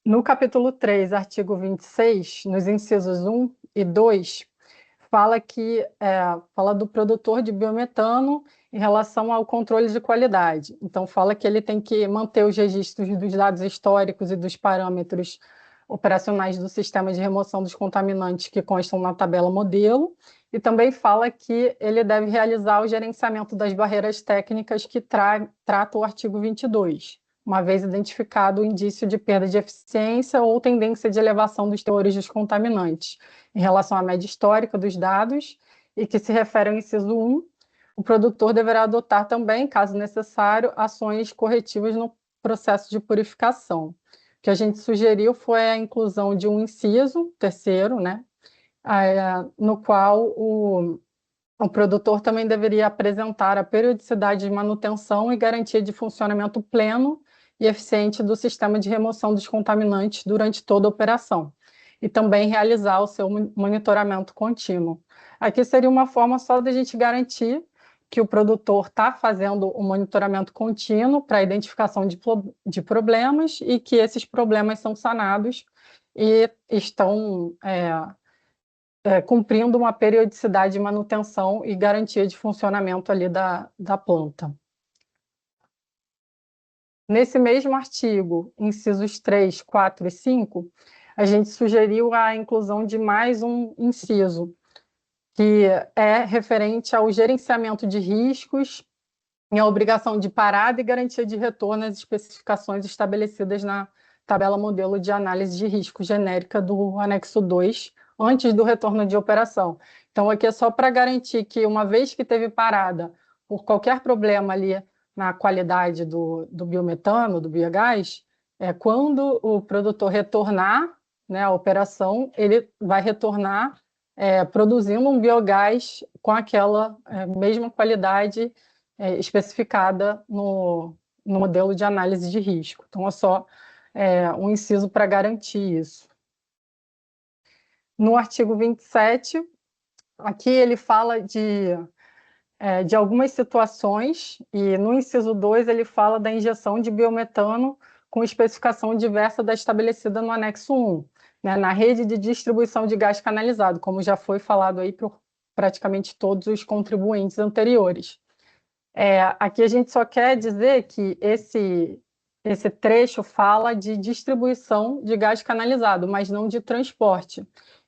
No capítulo 3, artigo 26, nos incisos 1 e 2, fala do produtor de biometano em relação ao controle de qualidade. Então, fala que ele tem que manter os registros dos dados históricos e dos parâmetros operacionais do sistema de remoção dos contaminantes que constam na tabela modelo, e também fala que ele deve realizar o gerenciamento das barreiras técnicas que trata o artigo 22, uma vez identificado o indício de perda de eficiência ou tendência de elevação dos teores dos contaminantes em relação à média histórica dos dados, e que se refere ao inciso 1, o produtor deverá adotar também, caso necessário, ações corretivas no processo de purificação. O que a gente sugeriu foi a inclusão de um inciso, terceiro, né, no qual o produtor também deveria apresentar a periodicidade de manutenção e garantia de funcionamento pleno e eficiente do sistema de remoção dos contaminantes durante toda a operação. e também realizar o seu monitoramento contínuo. Aqui seria uma forma só da gente garantir que o produtor está fazendo o monitoramento contínuo para a identificação de problemas e que esses problemas são sanados e estão cumprindo uma periodicidade de manutenção e garantia de funcionamento ali da planta. Nesse mesmo artigo, incisos 3, 4 e 5, a gente sugeriu a inclusão de mais um inciso, que é referente ao gerenciamento de riscos e a obrigação de parada e garantia de retorno às especificações estabelecidas na tabela modelo de análise de risco genérica do anexo 2, antes do retorno de operação. Então, aqui é só para garantir que, uma vez que teve parada por qualquer problema ali na qualidade do biometano, do biogás, quando o produtor retornar, né, a operação, ele vai retornar produzindo um biogás com aquela mesma qualidade especificada no modelo de análise de risco. Então, é só um inciso para garantir isso. No artigo 27, aqui ele fala de algumas situações, e no inciso 2 ele fala da injeção de biometano com especificação diversa da estabelecida no anexo 1, né, na rede de distribuição de gás canalizado, como já foi falado aí por praticamente todos os contribuintes anteriores. Aqui a gente só quer dizer que esse trecho fala de distribuição de gás canalizado, mas não de transporte.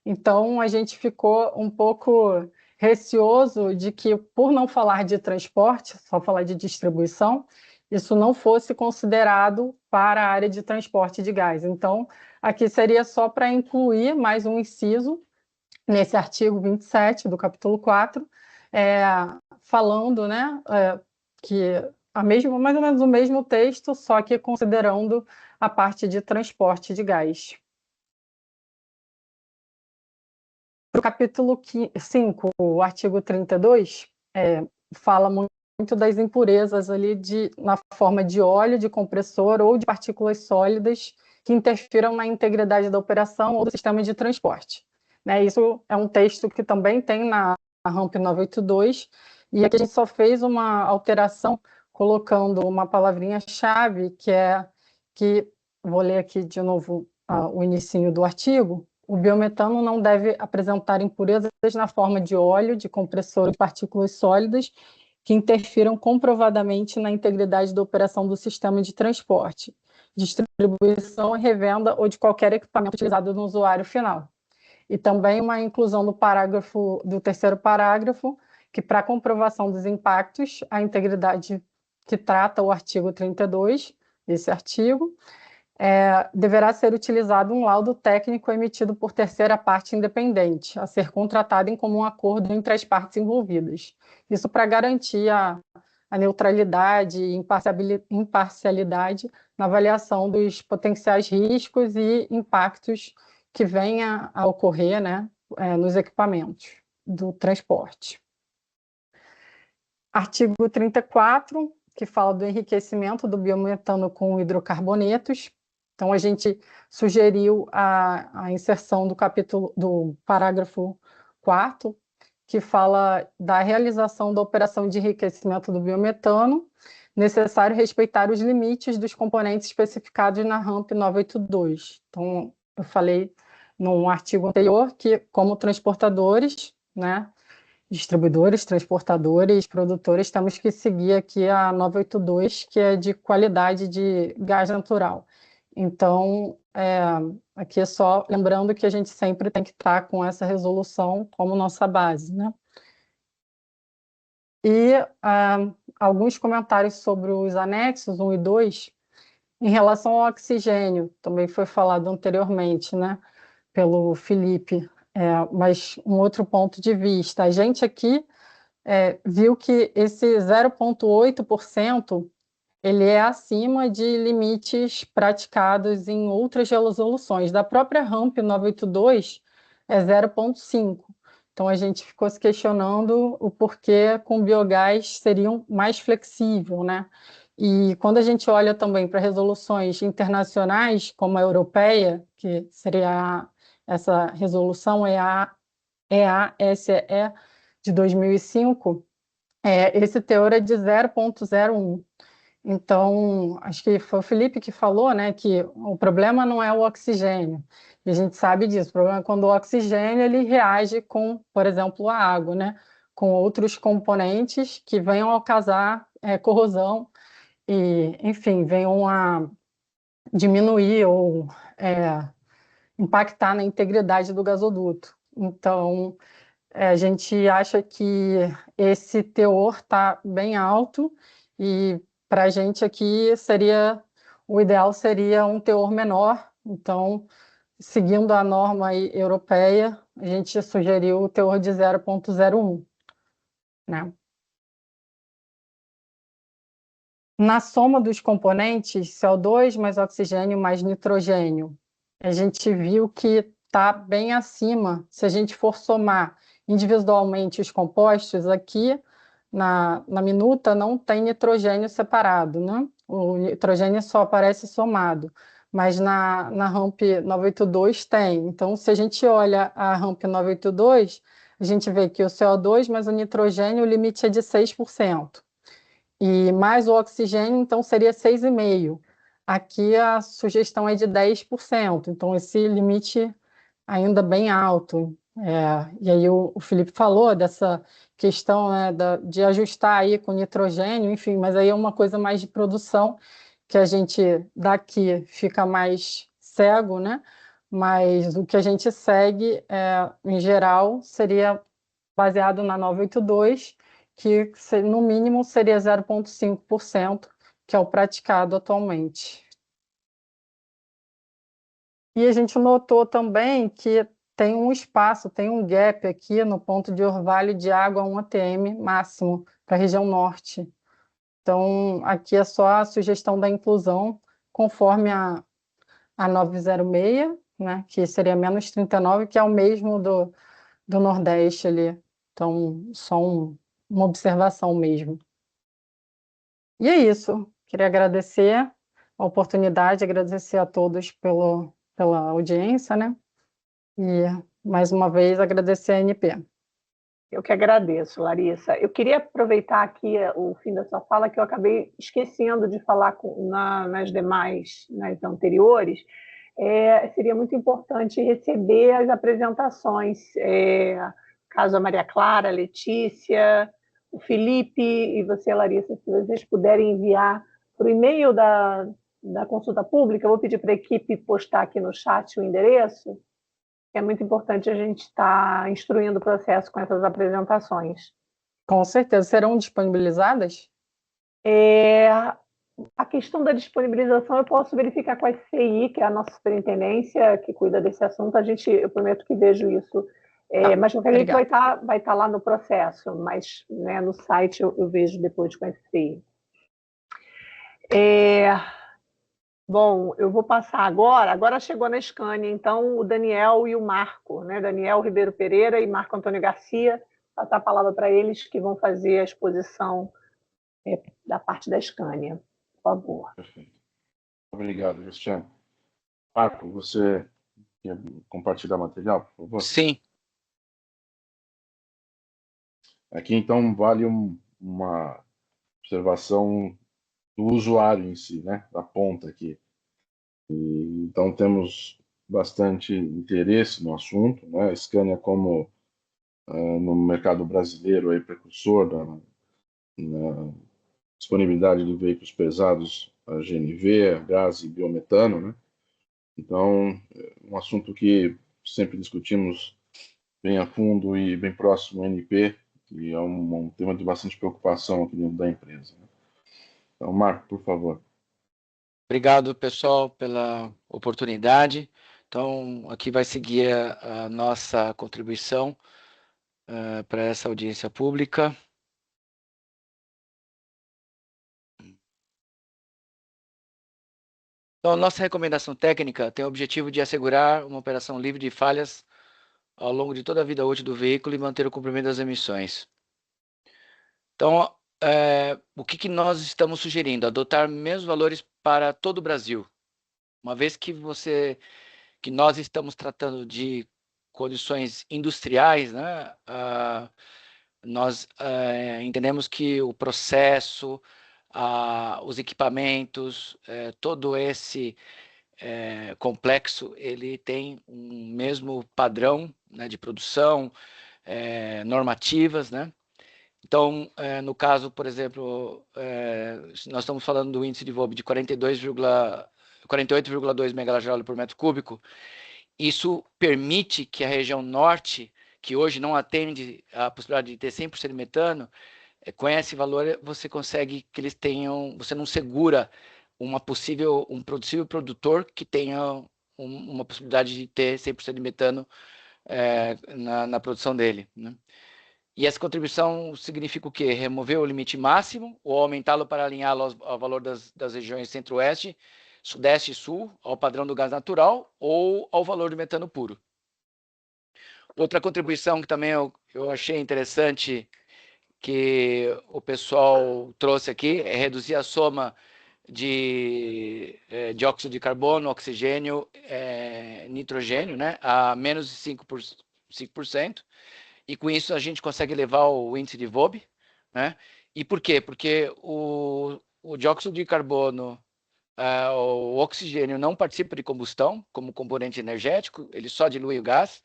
Então, a gente ficou um pouco receoso de que, por não falar de transporte, só falar de distribuição, isso não fosse considerado para a área de transporte de gás. Então, aqui seria só para incluir mais um inciso nesse artigo 27 do capítulo 4, falando, né, que mais ou menos o mesmo texto, só que considerando a parte de transporte de gás. Para o capítulo 5, o artigo 32, fala muito das impurezas ali na forma de óleo, de compressor ou de partículas sólidas que interfiram na integridade da operação ou do sistema de transporte. Né, isso é um texto que também tem na RAMP 982, e aqui a gente só fez uma alteração colocando uma palavrinha-chave, que vou ler aqui de novo o inicinho do artigo. O biometano não deve apresentar impurezas na forma de óleo, de compressor e partículas sólidas que interfiram comprovadamente na integridade da operação do sistema de transporte, distribuição e revenda ou de qualquer equipamento utilizado no usuário final. E também uma inclusão do terceiro parágrafo, que para comprovação dos impactos, a integridade que trata o artigo 32, esse artigo, deverá ser utilizado um laudo técnico emitido por terceira parte independente, a ser contratado em comum acordo entre as partes envolvidas. Isso para garantir a neutralidade e imparcialidade na avaliação dos potenciais riscos e impactos que venha a ocorrer, né, nos equipamentos do transporte. Artigo 34, que fala do enriquecimento do biometano com hidrocarbonetos. Então, a gente sugeriu a inserção do parágrafo 4º, que fala da realização da operação de enriquecimento do biometano, necessário respeitar os limites dos componentes especificados na RAMP 982. Então, eu falei num artigo anterior que, como transportadores, né, distribuidores, transportadores, produtores, temos que seguir aqui a 982, que é de qualidade de gás natural. Então, aqui é só lembrando que a gente sempre tem que estar com essa resolução como nossa base, né? E alguns comentários sobre os anexos 1 e 2, em relação ao oxigênio, também foi falado anteriormente, né, pelo Felipe, mas um outro ponto de vista. A gente aqui viu que esse 0,8% ele é acima de limites praticados em outras resoluções. Da própria RAMP 982 é 0,5%. Então, a gente ficou se questionando o porquê com biogás seriam mais flexível, né? E quando a gente olha também para resoluções internacionais, como a europeia, que seria essa resolução EA-SE de 2005, esse teor é de 0,01. Então, acho que foi o Felipe que falou, né, que o problema não é o oxigênio, e a gente sabe disso, o problema é quando o oxigênio ele reage com, por exemplo, a água, né, com outros componentes que venham a causar corrosão e, enfim, venham a diminuir ou impactar na integridade do gasoduto. Então, a gente acha que esse teor está bem alto e para a gente aqui o ideal seria um teor menor. Então, seguindo a norma europeia, a gente sugeriu o teor de 0,01, né? Na soma dos componentes, CO2 mais oxigênio mais nitrogênio, a gente viu que está bem acima, se a gente for somar individualmente os compostos, aqui na minuta não tem nitrogênio separado, né? O nitrogênio só aparece somado, mas na ramp 982 tem. Então, se a gente olha a ramp 982, a gente vê que o CO2 mais o nitrogênio, o limite é de 6%. E mais o oxigênio, então, seria 6,5%. Aqui a sugestão é de 10%, então esse limite ainda bem alto. E aí o Felipe falou dessa questão, né, de ajustar aí com nitrogênio, enfim, mas aí é uma coisa mais de produção, que a gente daqui fica mais cego, né? Mas o que a gente segue, em geral, seria baseado na 982, que no mínimo seria 0,5%, que é o praticado atualmente. E a gente notou também que tem um espaço, tem um gap aqui no ponto de orvalho de água 1 atm máximo para a região norte. Então, aqui é só a sugestão da inclusão, conforme a 906, né, que seria menos 39, que é o mesmo do Nordeste ali. Então, só uma observação mesmo. E é isso. Queria agradecer a oportunidade, agradecer a todos pela audiência, né? E, mais uma vez, agradecer a ANP. Eu que agradeço, Larissa. Eu queria aproveitar aqui o fim da sua fala, que eu acabei esquecendo de falar nas anteriores. Seria muito importante receber as apresentações, caso a Maria Clara, a Letícia, o Felipe e você, Larissa, se vocês puderem enviar para o e-mail da consulta pública, eu vou pedir para a equipe postar aqui no chat o endereço. É muito importante a gente estar instruindo o processo com essas apresentações. Com certeza. Serão disponibilizadas? A questão da disponibilização eu posso verificar com a SCI, que é a nossa superintendência, que cuida desse assunto. Eu prometo que vejo isso. Mas qualquer jeito vai estar lá no processo, mas, né, no site eu vejo depois com a SCI. Bom, eu vou passar agora chegou na Scania, então, o Daniel e o Marco, né? Daniel Ribeiro Pereira e Marco Antônio Garcia, passar a palavra para eles que vão fazer a exposição da parte da Scania. Por favor. Perfeito. Obrigado, Cristiane. Marco, você quer compartilhar material, por favor? Sim. Aqui, então, vale uma observação do usuário em si, né? Da ponta aqui. Então, temos bastante interesse no assunto, né? A Scania, como no mercado brasileiro, aí, precursor na disponibilidade de veículos pesados a GNV, a gás e biometano, né? Então, um assunto que sempre discutimos bem a fundo e bem próximo ao NP, e é um tema de bastante preocupação aqui dentro da empresa. Então, Marco, por favor. Obrigado, pessoal, pela oportunidade. Então, aqui vai seguir a nossa contribuição para essa audiência pública. Então, nossa recomendação técnica tem o objetivo de assegurar uma operação livre de falhas ao longo de toda a vida útil do veículo e manter o cumprimento das emissões. Então, o que nós estamos sugerindo? Adotar mesmos valores para todo o Brasil. Uma vez que que nós estamos tratando de condições industriais, né? Nós entendemos que o processo, os equipamentos, todo esse complexo, ele tem um mesmo padrão, né, de produção, normativas, né? Então, no caso, por exemplo, nós estamos falando do índice de VOB de 48,2 megajoule por metro cúbico. Isso permite que a região norte, que hoje não atende a possibilidade de ter 100% de metano, com esse valor você consegue que eles tenham, você não segura um possível produtor que tenha uma possibilidade de ter 100% de metano na produção dele, né? E essa contribuição significa o quê? Remover o limite máximo ou aumentá-lo para alinhá-lo ao valor das regiões centro-oeste, sudeste e sul, ao padrão do gás natural ou ao valor do metano puro. Outra contribuição que também eu achei interessante que o pessoal trouxe aqui é reduzir a soma de dióxido de carbono, oxigênio, nitrogênio, né, a menos de 5%. E com isso a gente consegue levar o índice de VOB, né? E por quê? Porque o dióxido de carbono, o oxigênio não participa de combustão como componente energético, ele só dilui o gás,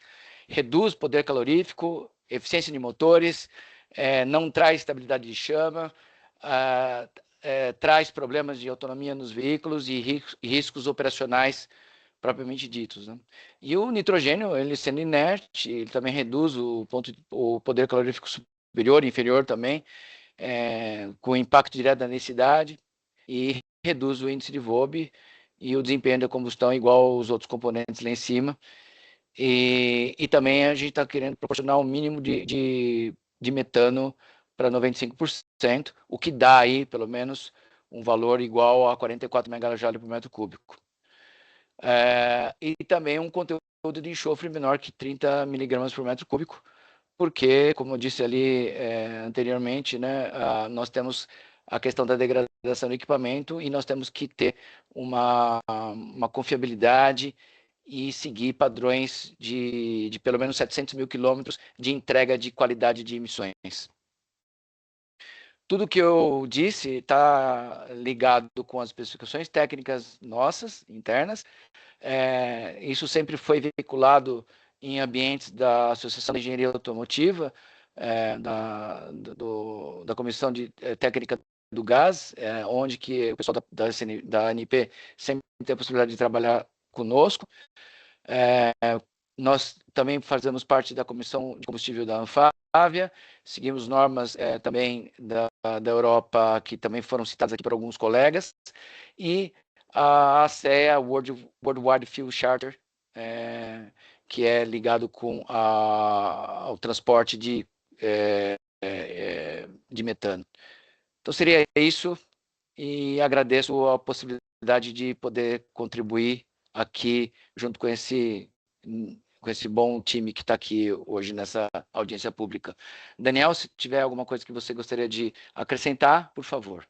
reduz poder calorífico, eficiência de motores, não traz estabilidade de chama, traz problemas de autonomia nos veículos e riscos operacionais propriamente ditos, né? E o nitrogênio, ele sendo inerte, ele também reduz o poder calorífico superior e inferior também, com impacto direto da densidade, e reduz o índice de VOB e o desempenho da combustão igual aos outros componentes lá em cima. E também a gente está querendo proporcionar um mínimo de metano para 95%, o que dá aí, pelo menos, um valor igual a 44 megajoule por metro cúbico. E também um conteúdo de enxofre menor que 30 miligramas por metro cúbico, porque, como eu disse ali anteriormente, né, nós temos a questão da degradação do equipamento e nós temos que ter uma confiabilidade e seguir padrões de pelo menos 700 mil quilômetros de entrega de qualidade de emissões. Tudo que eu disse está ligado com as especificações técnicas nossas, internas. Isso sempre foi veiculado em ambientes da Associação de Engenharia Automotiva, da Comissão de Técnica do Gás, onde que o pessoal da ANP sempre tem a possibilidade de trabalhar conosco. Nós também fazemos parte da Comissão de Combustível da Anfávia, seguimos normas também da Europa, que também foram citadas aqui por alguns colegas, e a ASEA, Worldwide Fuel Charter, que é ligado ao transporte de metano. Então seria isso, e agradeço a possibilidade de poder contribuir aqui junto com esse bom time que está aqui hoje nessa audiência pública. Daniel, se tiver alguma coisa que você gostaria de acrescentar, por favor.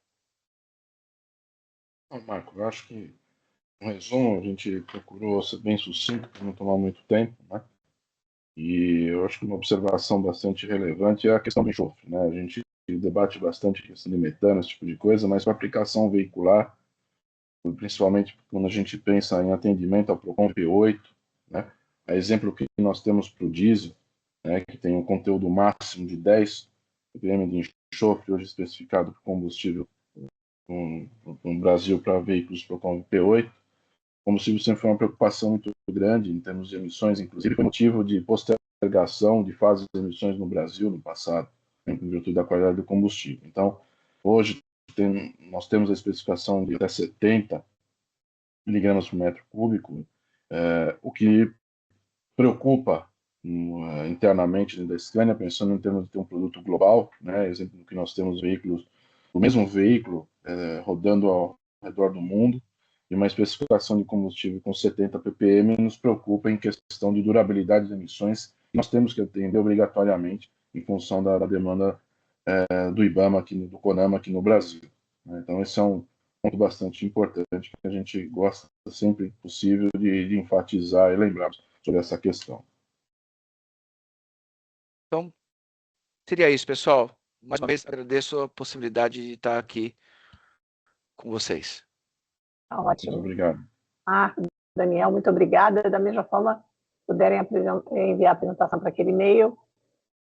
Marco, eu acho que, em resumo, a gente procurou ser bem sucinto para não tomar muito tempo, né? E eu acho que uma observação bastante relevante é a questão do enxofre, né? A gente debate bastante a questão de metano, esse tipo de coisa, mas para aplicação veicular, principalmente quando a gente pensa em atendimento ao Procon P8, né? A exemplo que nós temos para o diesel, né, que tem um conteúdo máximo de 10 ppm de enxofre, hoje especificado para combustível no Brasil para veículos Procon P8. O combustível sempre foi uma preocupação muito grande em termos de emissões, inclusive foi motivo de postergação de fases de emissões no Brasil no passado, em virtude da qualidade do combustível. Então, hoje nós temos a especificação de até 70 miligramas por metro cúbico, o que preocupa internamente dentro da Scania, pensando em termos de ter um produto global, né? Exemplo que nós temos veículos, o mesmo veículo rodando ao redor do mundo, e uma especificação de combustível com 70 ppm nos preocupa em questão de durabilidade de emissões, que nós temos que atender obrigatoriamente em função da demanda do IBAMA, do CONAMA aqui no Brasil. Então, esse é um ponto bastante importante que a gente gosta sempre possível de enfatizar e lembrar sobre essa questão. Então, seria isso, pessoal. Mais uma vez, agradeço a possibilidade de estar aqui com vocês. Ótimo. Muito obrigado. Marco, Daniel, muito obrigada. Da mesma forma, puderem enviar a apresentação para aquele e-mail,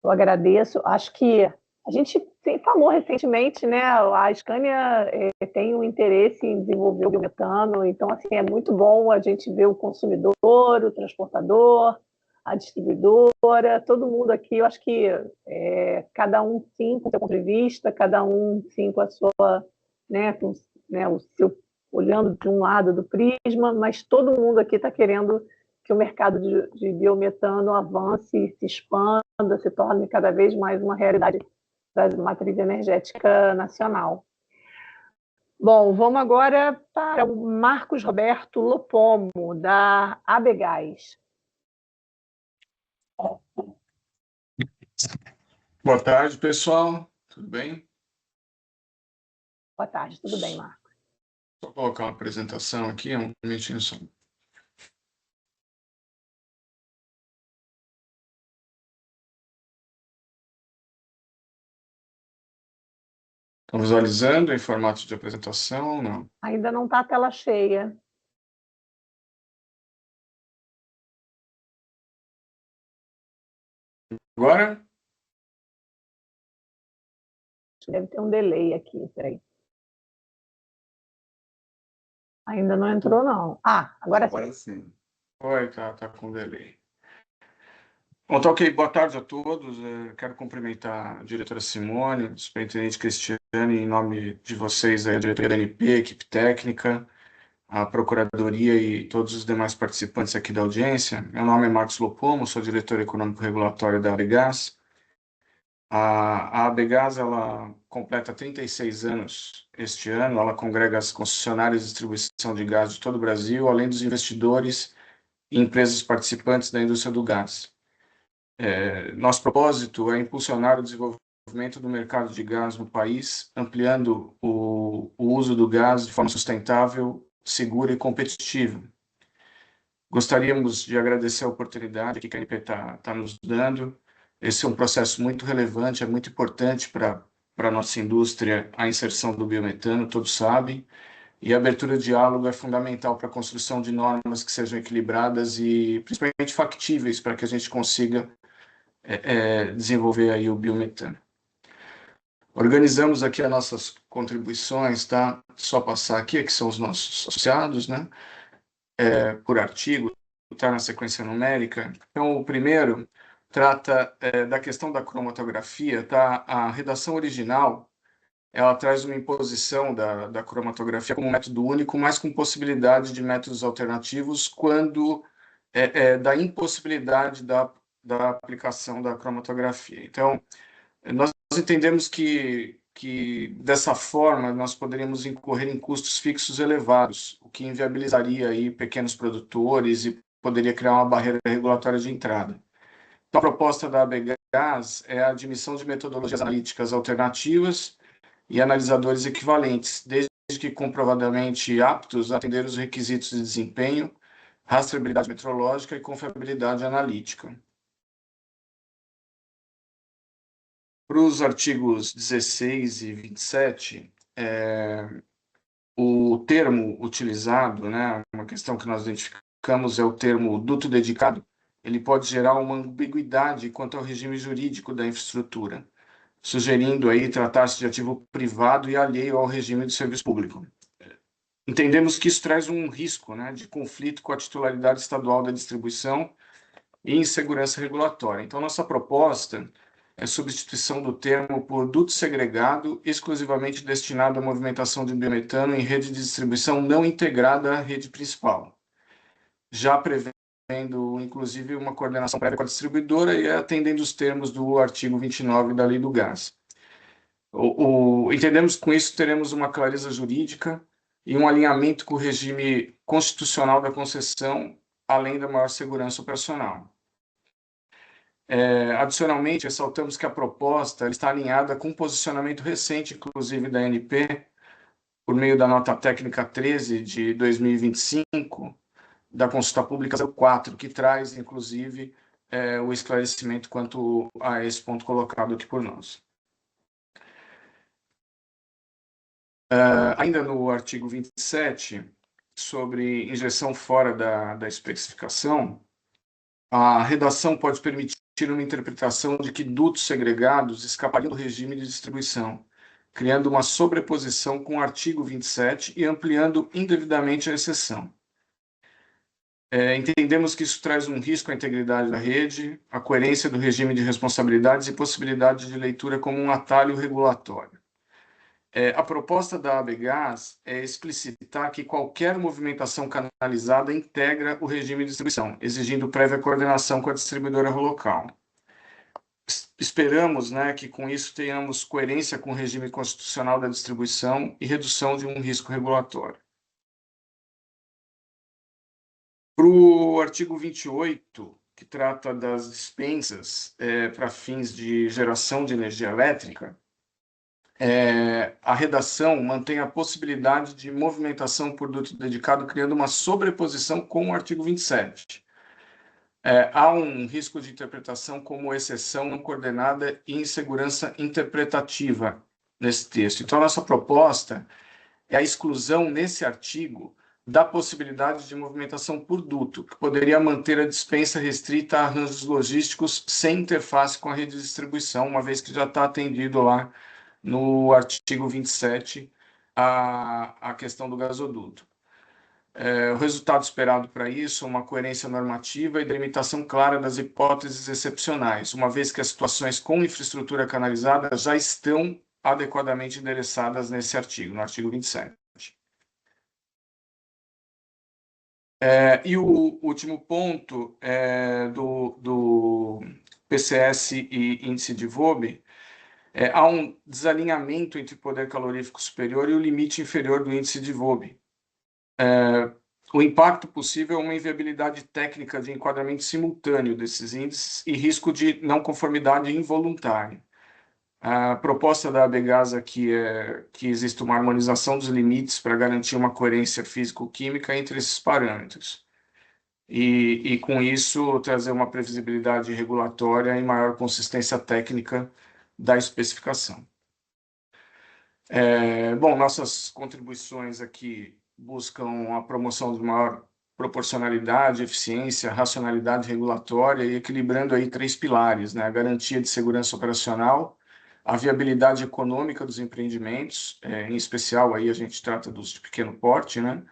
eu agradeço. Acho que a gente falou recentemente, né? A Scania tem um interesse em desenvolver o biometano, então, assim, é muito bom a gente ver o consumidor, o transportador, a distribuidora, todo mundo aqui. Eu acho que cada um, sim, com o seu ponto de vista, cada um, sim, com a sua, o seu, olhando de um lado do prisma, mas todo mundo aqui está querendo que o mercado de biometano avance, se expanda, se torne cada vez mais uma realidade da matriz energética nacional. Bom, vamos agora para o Marcos Roberto Lopomo, da ABGás. Boa tarde, pessoal. Tudo bem? Boa tarde, tudo bem, Marcos? Vou colocar uma apresentação aqui, um minutinho só. Estão visualizando em formato de apresentação? Não. Ainda não está a tela cheia. Agora? Deve ter um delay aqui, peraí. Ainda não entrou, não. Agora sim. Oi, tá com delay. Bom, tá ok. Boa tarde a todos. Quero cumprimentar a diretora Simone, o superintendente Cristiane, em nome de vocês, a diretoria da ANP, a equipe técnica, a Procuradoria e todos os demais participantes aqui da audiência. Meu nome é Marcos Lopomo, sou diretor econômico-regulatório da ABGás. A ABGás, ela completa 36 anos este ano, ela congrega as concessionárias de distribuição de gás de todo o Brasil, além dos investidores e empresas participantes da indústria do gás. Nosso propósito é impulsionar o desenvolvimento do mercado de gás no país, ampliando o uso do gás de forma sustentável, segura e competitiva. Gostaríamos de agradecer a oportunidade que a ANP está nos dando. Esse é um processo muito relevante, é muito importante para a nossa indústria, a inserção do biometano, todos sabem, e a abertura de diálogo é fundamental para a construção de normas que sejam equilibradas e principalmente factíveis para que a gente consiga desenvolver aí o biometano. Organizamos aqui as nossas contribuições, tá? Só passar aqui, que são os nossos associados, né? Por artigo, tá na sequência numérica. Então, o primeiro trata da questão da cromatografia, tá? A redação original, ela traz uma imposição da cromatografia como método único, mas com possibilidade de métodos alternativos quando da impossibilidade da aplicação da cromatografia. Então, nós entendemos que dessa forma nós poderíamos incorrer em custos fixos elevados, o que inviabilizaria aí pequenos produtores e poderia criar uma barreira regulatória de entrada. Então, a proposta da ABGás é a admissão de metodologias analíticas alternativas e analisadores equivalentes, desde que comprovadamente aptos a atender os requisitos de desempenho, rastreabilidade metrológica e confiabilidade analítica. Para os artigos 16 e 27, o termo utilizado, né, uma questão que nós identificamos é o termo duto dedicado, ele pode gerar uma ambiguidade quanto ao regime jurídico da infraestrutura, sugerindo aí tratar-se de ativo privado e alheio ao regime do serviço público. Entendemos que isso traz um risco, né, de conflito com a titularidade estadual da distribuição e insegurança regulatória. Então, nossa proposta é a substituição do termo por duto segregado, exclusivamente destinado à movimentação de biometano em rede de distribuição não integrada à rede principal, já prevendo, inclusive, uma coordenação prévia com a distribuidora e atendendo os termos do artigo 29 da Lei do Gás. Entendemos que com isso teremos uma clareza jurídica e um alinhamento com o regime constitucional da concessão, além da maior segurança operacional. Adicionalmente, ressaltamos que a proposta está alinhada com um posicionamento recente, inclusive da ANP, por meio da nota técnica 13 de 2025, da consulta pública 04, que traz, inclusive, o esclarecimento quanto a esse ponto colocado aqui por nós. Ainda no artigo 27, sobre injeção fora da especificação, a redação pode permitir uma interpretação de que dutos segregados escapariam do regime de distribuição, criando uma sobreposição com o artigo 27 e ampliando indevidamente a exceção. Entendemos que isso traz um risco à integridade da rede, à coerência do regime de responsabilidades e possibilidade de leitura como um atalho regulatório. A proposta da ABGAS é explicitar que qualquer movimentação canalizada integra o regime de distribuição, exigindo prévia coordenação com a distribuidora local. Esperamos, né, que com isso tenhamos coerência com o regime constitucional da distribuição e redução de um risco regulatório. Para o artigo 28, que trata das dispensas para fins de geração de energia elétrica, a redação mantém a possibilidade de movimentação por duto dedicado, criando uma sobreposição com o artigo 27. Há um risco de interpretação como exceção não coordenada e insegurança interpretativa nesse texto. Então, a nossa proposta é a exclusão nesse artigo da possibilidade de movimentação por duto, que poderia manter a dispensa restrita a arranjos logísticos sem interface com a rede de distribuição, uma vez que já está atendido lá no artigo 27 a questão do gasoduto. O resultado esperado para isso é uma coerência normativa e delimitação clara das hipóteses excepcionais, uma vez que as situações com infraestrutura canalizada já estão adequadamente endereçadas nesse artigo, no artigo 27. E o último ponto do PCS e índice de VOB, há um desalinhamento entre o poder calorífico superior e o limite inferior do índice de VOB. O impacto possível é uma inviabilidade técnica de enquadramento simultâneo desses índices e risco de não conformidade involuntária. A proposta da ABGAS aqui é que exista uma harmonização dos limites para garantir uma coerência físico-química entre esses parâmetros. E com isso, trazer uma previsibilidade regulatória e maior consistência técnica da especificação. Bom, nossas contribuições aqui buscam a promoção de maior proporcionalidade, eficiência, racionalidade regulatória e equilibrando aí 3 pilares, né? A garantia de segurança operacional, a viabilidade econômica dos empreendimentos, em especial aí a gente trata dos de pequeno porte, né?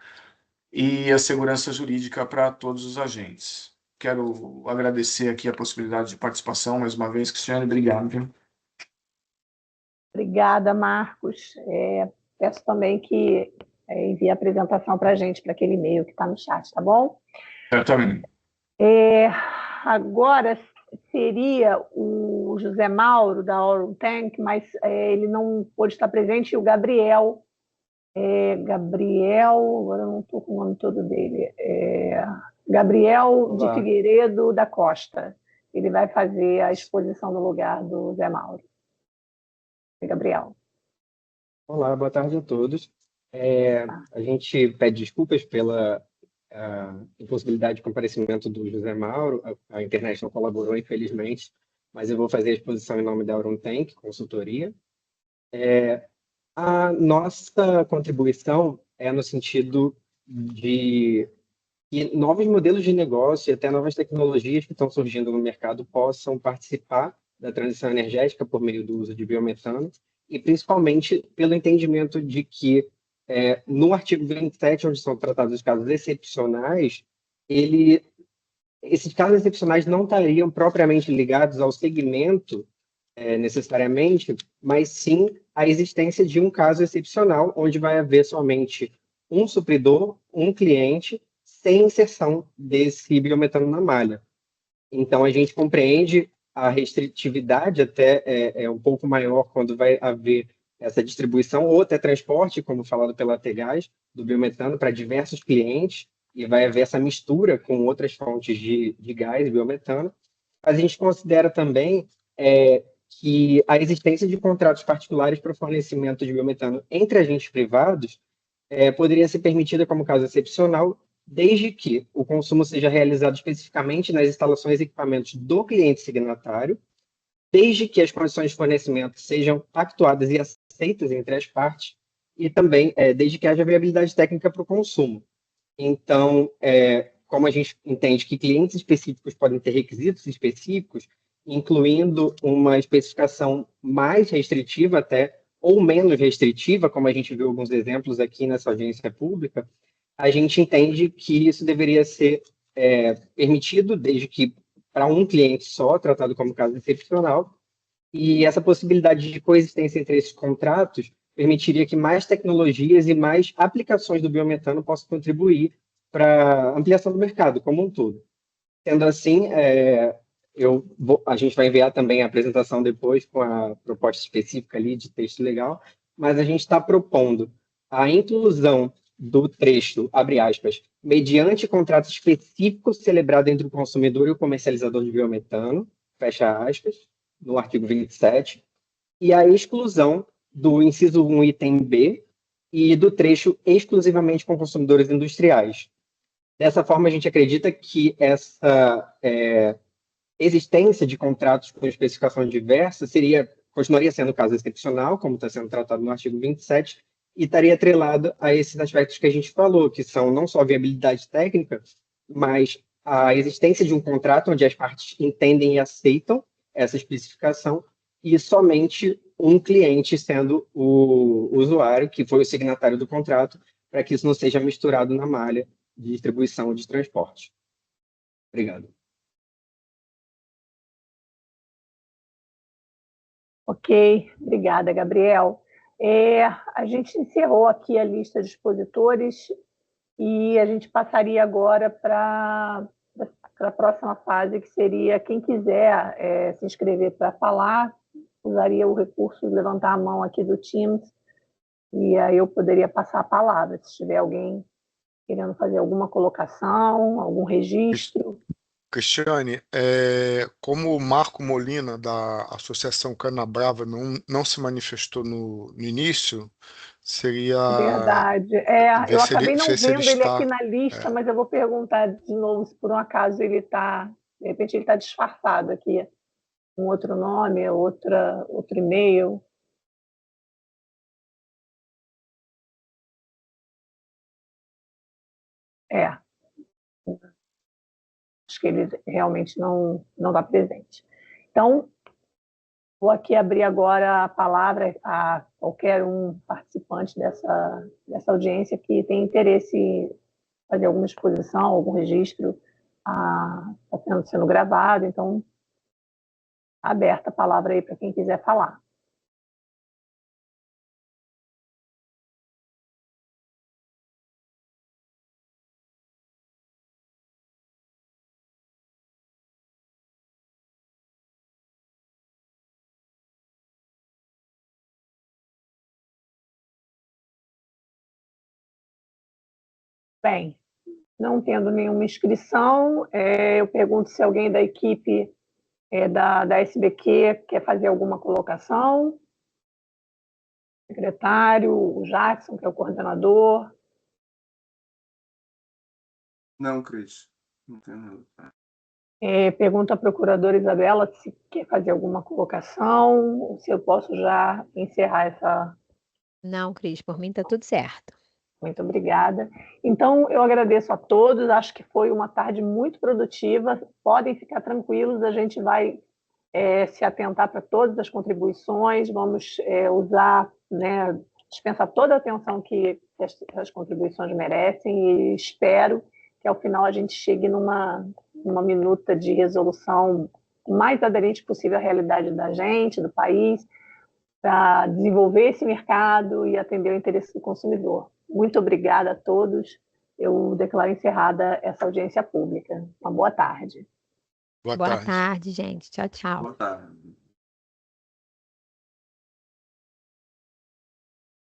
E a segurança jurídica para todos os agentes. Quero agradecer aqui a possibilidade de participação mais uma vez, Cristiane, obrigado. Viu? Obrigada, Marcos. Peço também que envie a apresentação para a gente, para aquele e-mail que está no chat, tá bom? Eu também. Agora seria o José Mauro, da Aurum Tank, mas ele não pôde estar presente, e o Gabriel, agora eu não estou com o nome todo dele, Gabriel Olá. de Figueiredo da Costa. Ele vai fazer a exposição no lugar do Zé Mauro. Gabriel. Olá, boa tarde a todos. A gente pede desculpas pela impossibilidade de comparecimento do José Mauro. A internet não colaborou, infelizmente, mas eu vou fazer a exposição em nome da Aurum Tank, consultoria. A nossa contribuição é no sentido de que novos modelos de negócio e até novas tecnologias que estão surgindo no mercado possam participar da transição energética por meio do uso de biometano, e principalmente pelo entendimento de que no artigo 27, onde são tratados os casos excepcionais, esses casos excepcionais não estariam propriamente ligados ao segmento necessariamente, mas sim à existência de um caso excepcional, onde vai haver somente um supridor, um cliente, sem inserção desse biometano na malha. Então, a gente compreende a restritividade até um pouco maior quando vai haver essa distribuição ou até transporte, como falado pela ATGAS, do biometano para diversos clientes, e vai haver essa mistura com outras fontes de gás e biometano. A gente considera também que a existência de contratos particulares para o fornecimento de biometano entre agentes privados poderia ser permitida como caso excepcional, desde que o consumo seja realizado especificamente nas instalações e equipamentos do cliente signatário, desde que as condições de fornecimento sejam pactuadas e aceitas entre as partes, e também desde que haja viabilidade técnica para o consumo. Então, como a gente entende que clientes específicos podem ter requisitos específicos, incluindo uma especificação mais restritiva até, ou menos restritiva, como a gente viu alguns exemplos aqui nessa audiência pública, a gente entende que isso deveria ser permitido, desde que para um cliente só, tratado como caso excepcional, e essa possibilidade de coexistência entre esses contratos permitiria que mais tecnologias e mais aplicações do biometano possam contribuir para a ampliação do mercado como um todo. Sendo assim, a gente vai enviar também a apresentação depois com a proposta específica ali de texto legal, mas a gente está propondo a inclusão do trecho, abre aspas, mediante contrato específico celebrado entre o consumidor e o comercializador de biometano, fecha aspas, no artigo 27, e a exclusão do inciso 1, item B, e do trecho exclusivamente com consumidores industriais. Dessa forma, a gente acredita que essa existência de contratos com especificação diversa continuaria sendo caso excepcional, como está sendo tratado no artigo 27, e estaria atrelado a esses aspectos que a gente falou, que são não só a viabilidade técnica, mas a existência de um contrato onde as partes entendem e aceitam essa especificação, e somente um cliente sendo o usuário, que foi o signatário do contrato, para que isso não seja misturado na malha de distribuição de transporte. Obrigado. Ok, obrigada, Gabriel. A gente encerrou aqui a lista de expositores e a gente passaria agora para a próxima fase, que seria quem quiser se inscrever para falar, usaria o recurso de levantar a mão aqui do Teams, e aí eu poderia passar a palavra, se tiver alguém querendo fazer alguma colocação, algum registro. Cristiane, como o Marco Molina, da Associação Canabrava, não se manifestou no início, seria... Verdade. Eu acabei não vendo ele aqui na lista, mas eu vou perguntar de novo se por um acaso ele está... De repente ele está disfarçado aqui, com outro nome, outro e-mail. Acho que ele realmente não está presente. Então, vou aqui abrir agora a palavra a qualquer um participante dessa audiência que tem interesse em fazer alguma exposição, algum registro, está sendo gravado, então, aberta a palavra aí para quem quiser falar. Bem, não tendo nenhuma inscrição, eu pergunto se alguém da equipe da SBQ quer fazer alguma colocação. Secretário, o Jackson, que é o coordenador. Não, Cris, não tem nada. Pergunto à procuradora Isabela se quer fazer alguma colocação, ou se eu posso já encerrar essa... Não, Cris, por mim está tudo certo. Muito obrigada. Então, eu agradeço a todos, acho que foi uma tarde muito produtiva, podem ficar tranquilos, a gente vai se atentar para todas as contribuições, vamos usar, dispensar toda a atenção que as contribuições merecem, e espero que ao final a gente chegue numa minuta de resolução o mais aderente possível à realidade da gente, do país, para desenvolver esse mercado e atender o interesse do consumidor. Muito obrigada a todos. Eu declaro encerrada essa audiência pública. Uma boa tarde. Boa tarde, gente. Tchau, tchau. Boa tarde.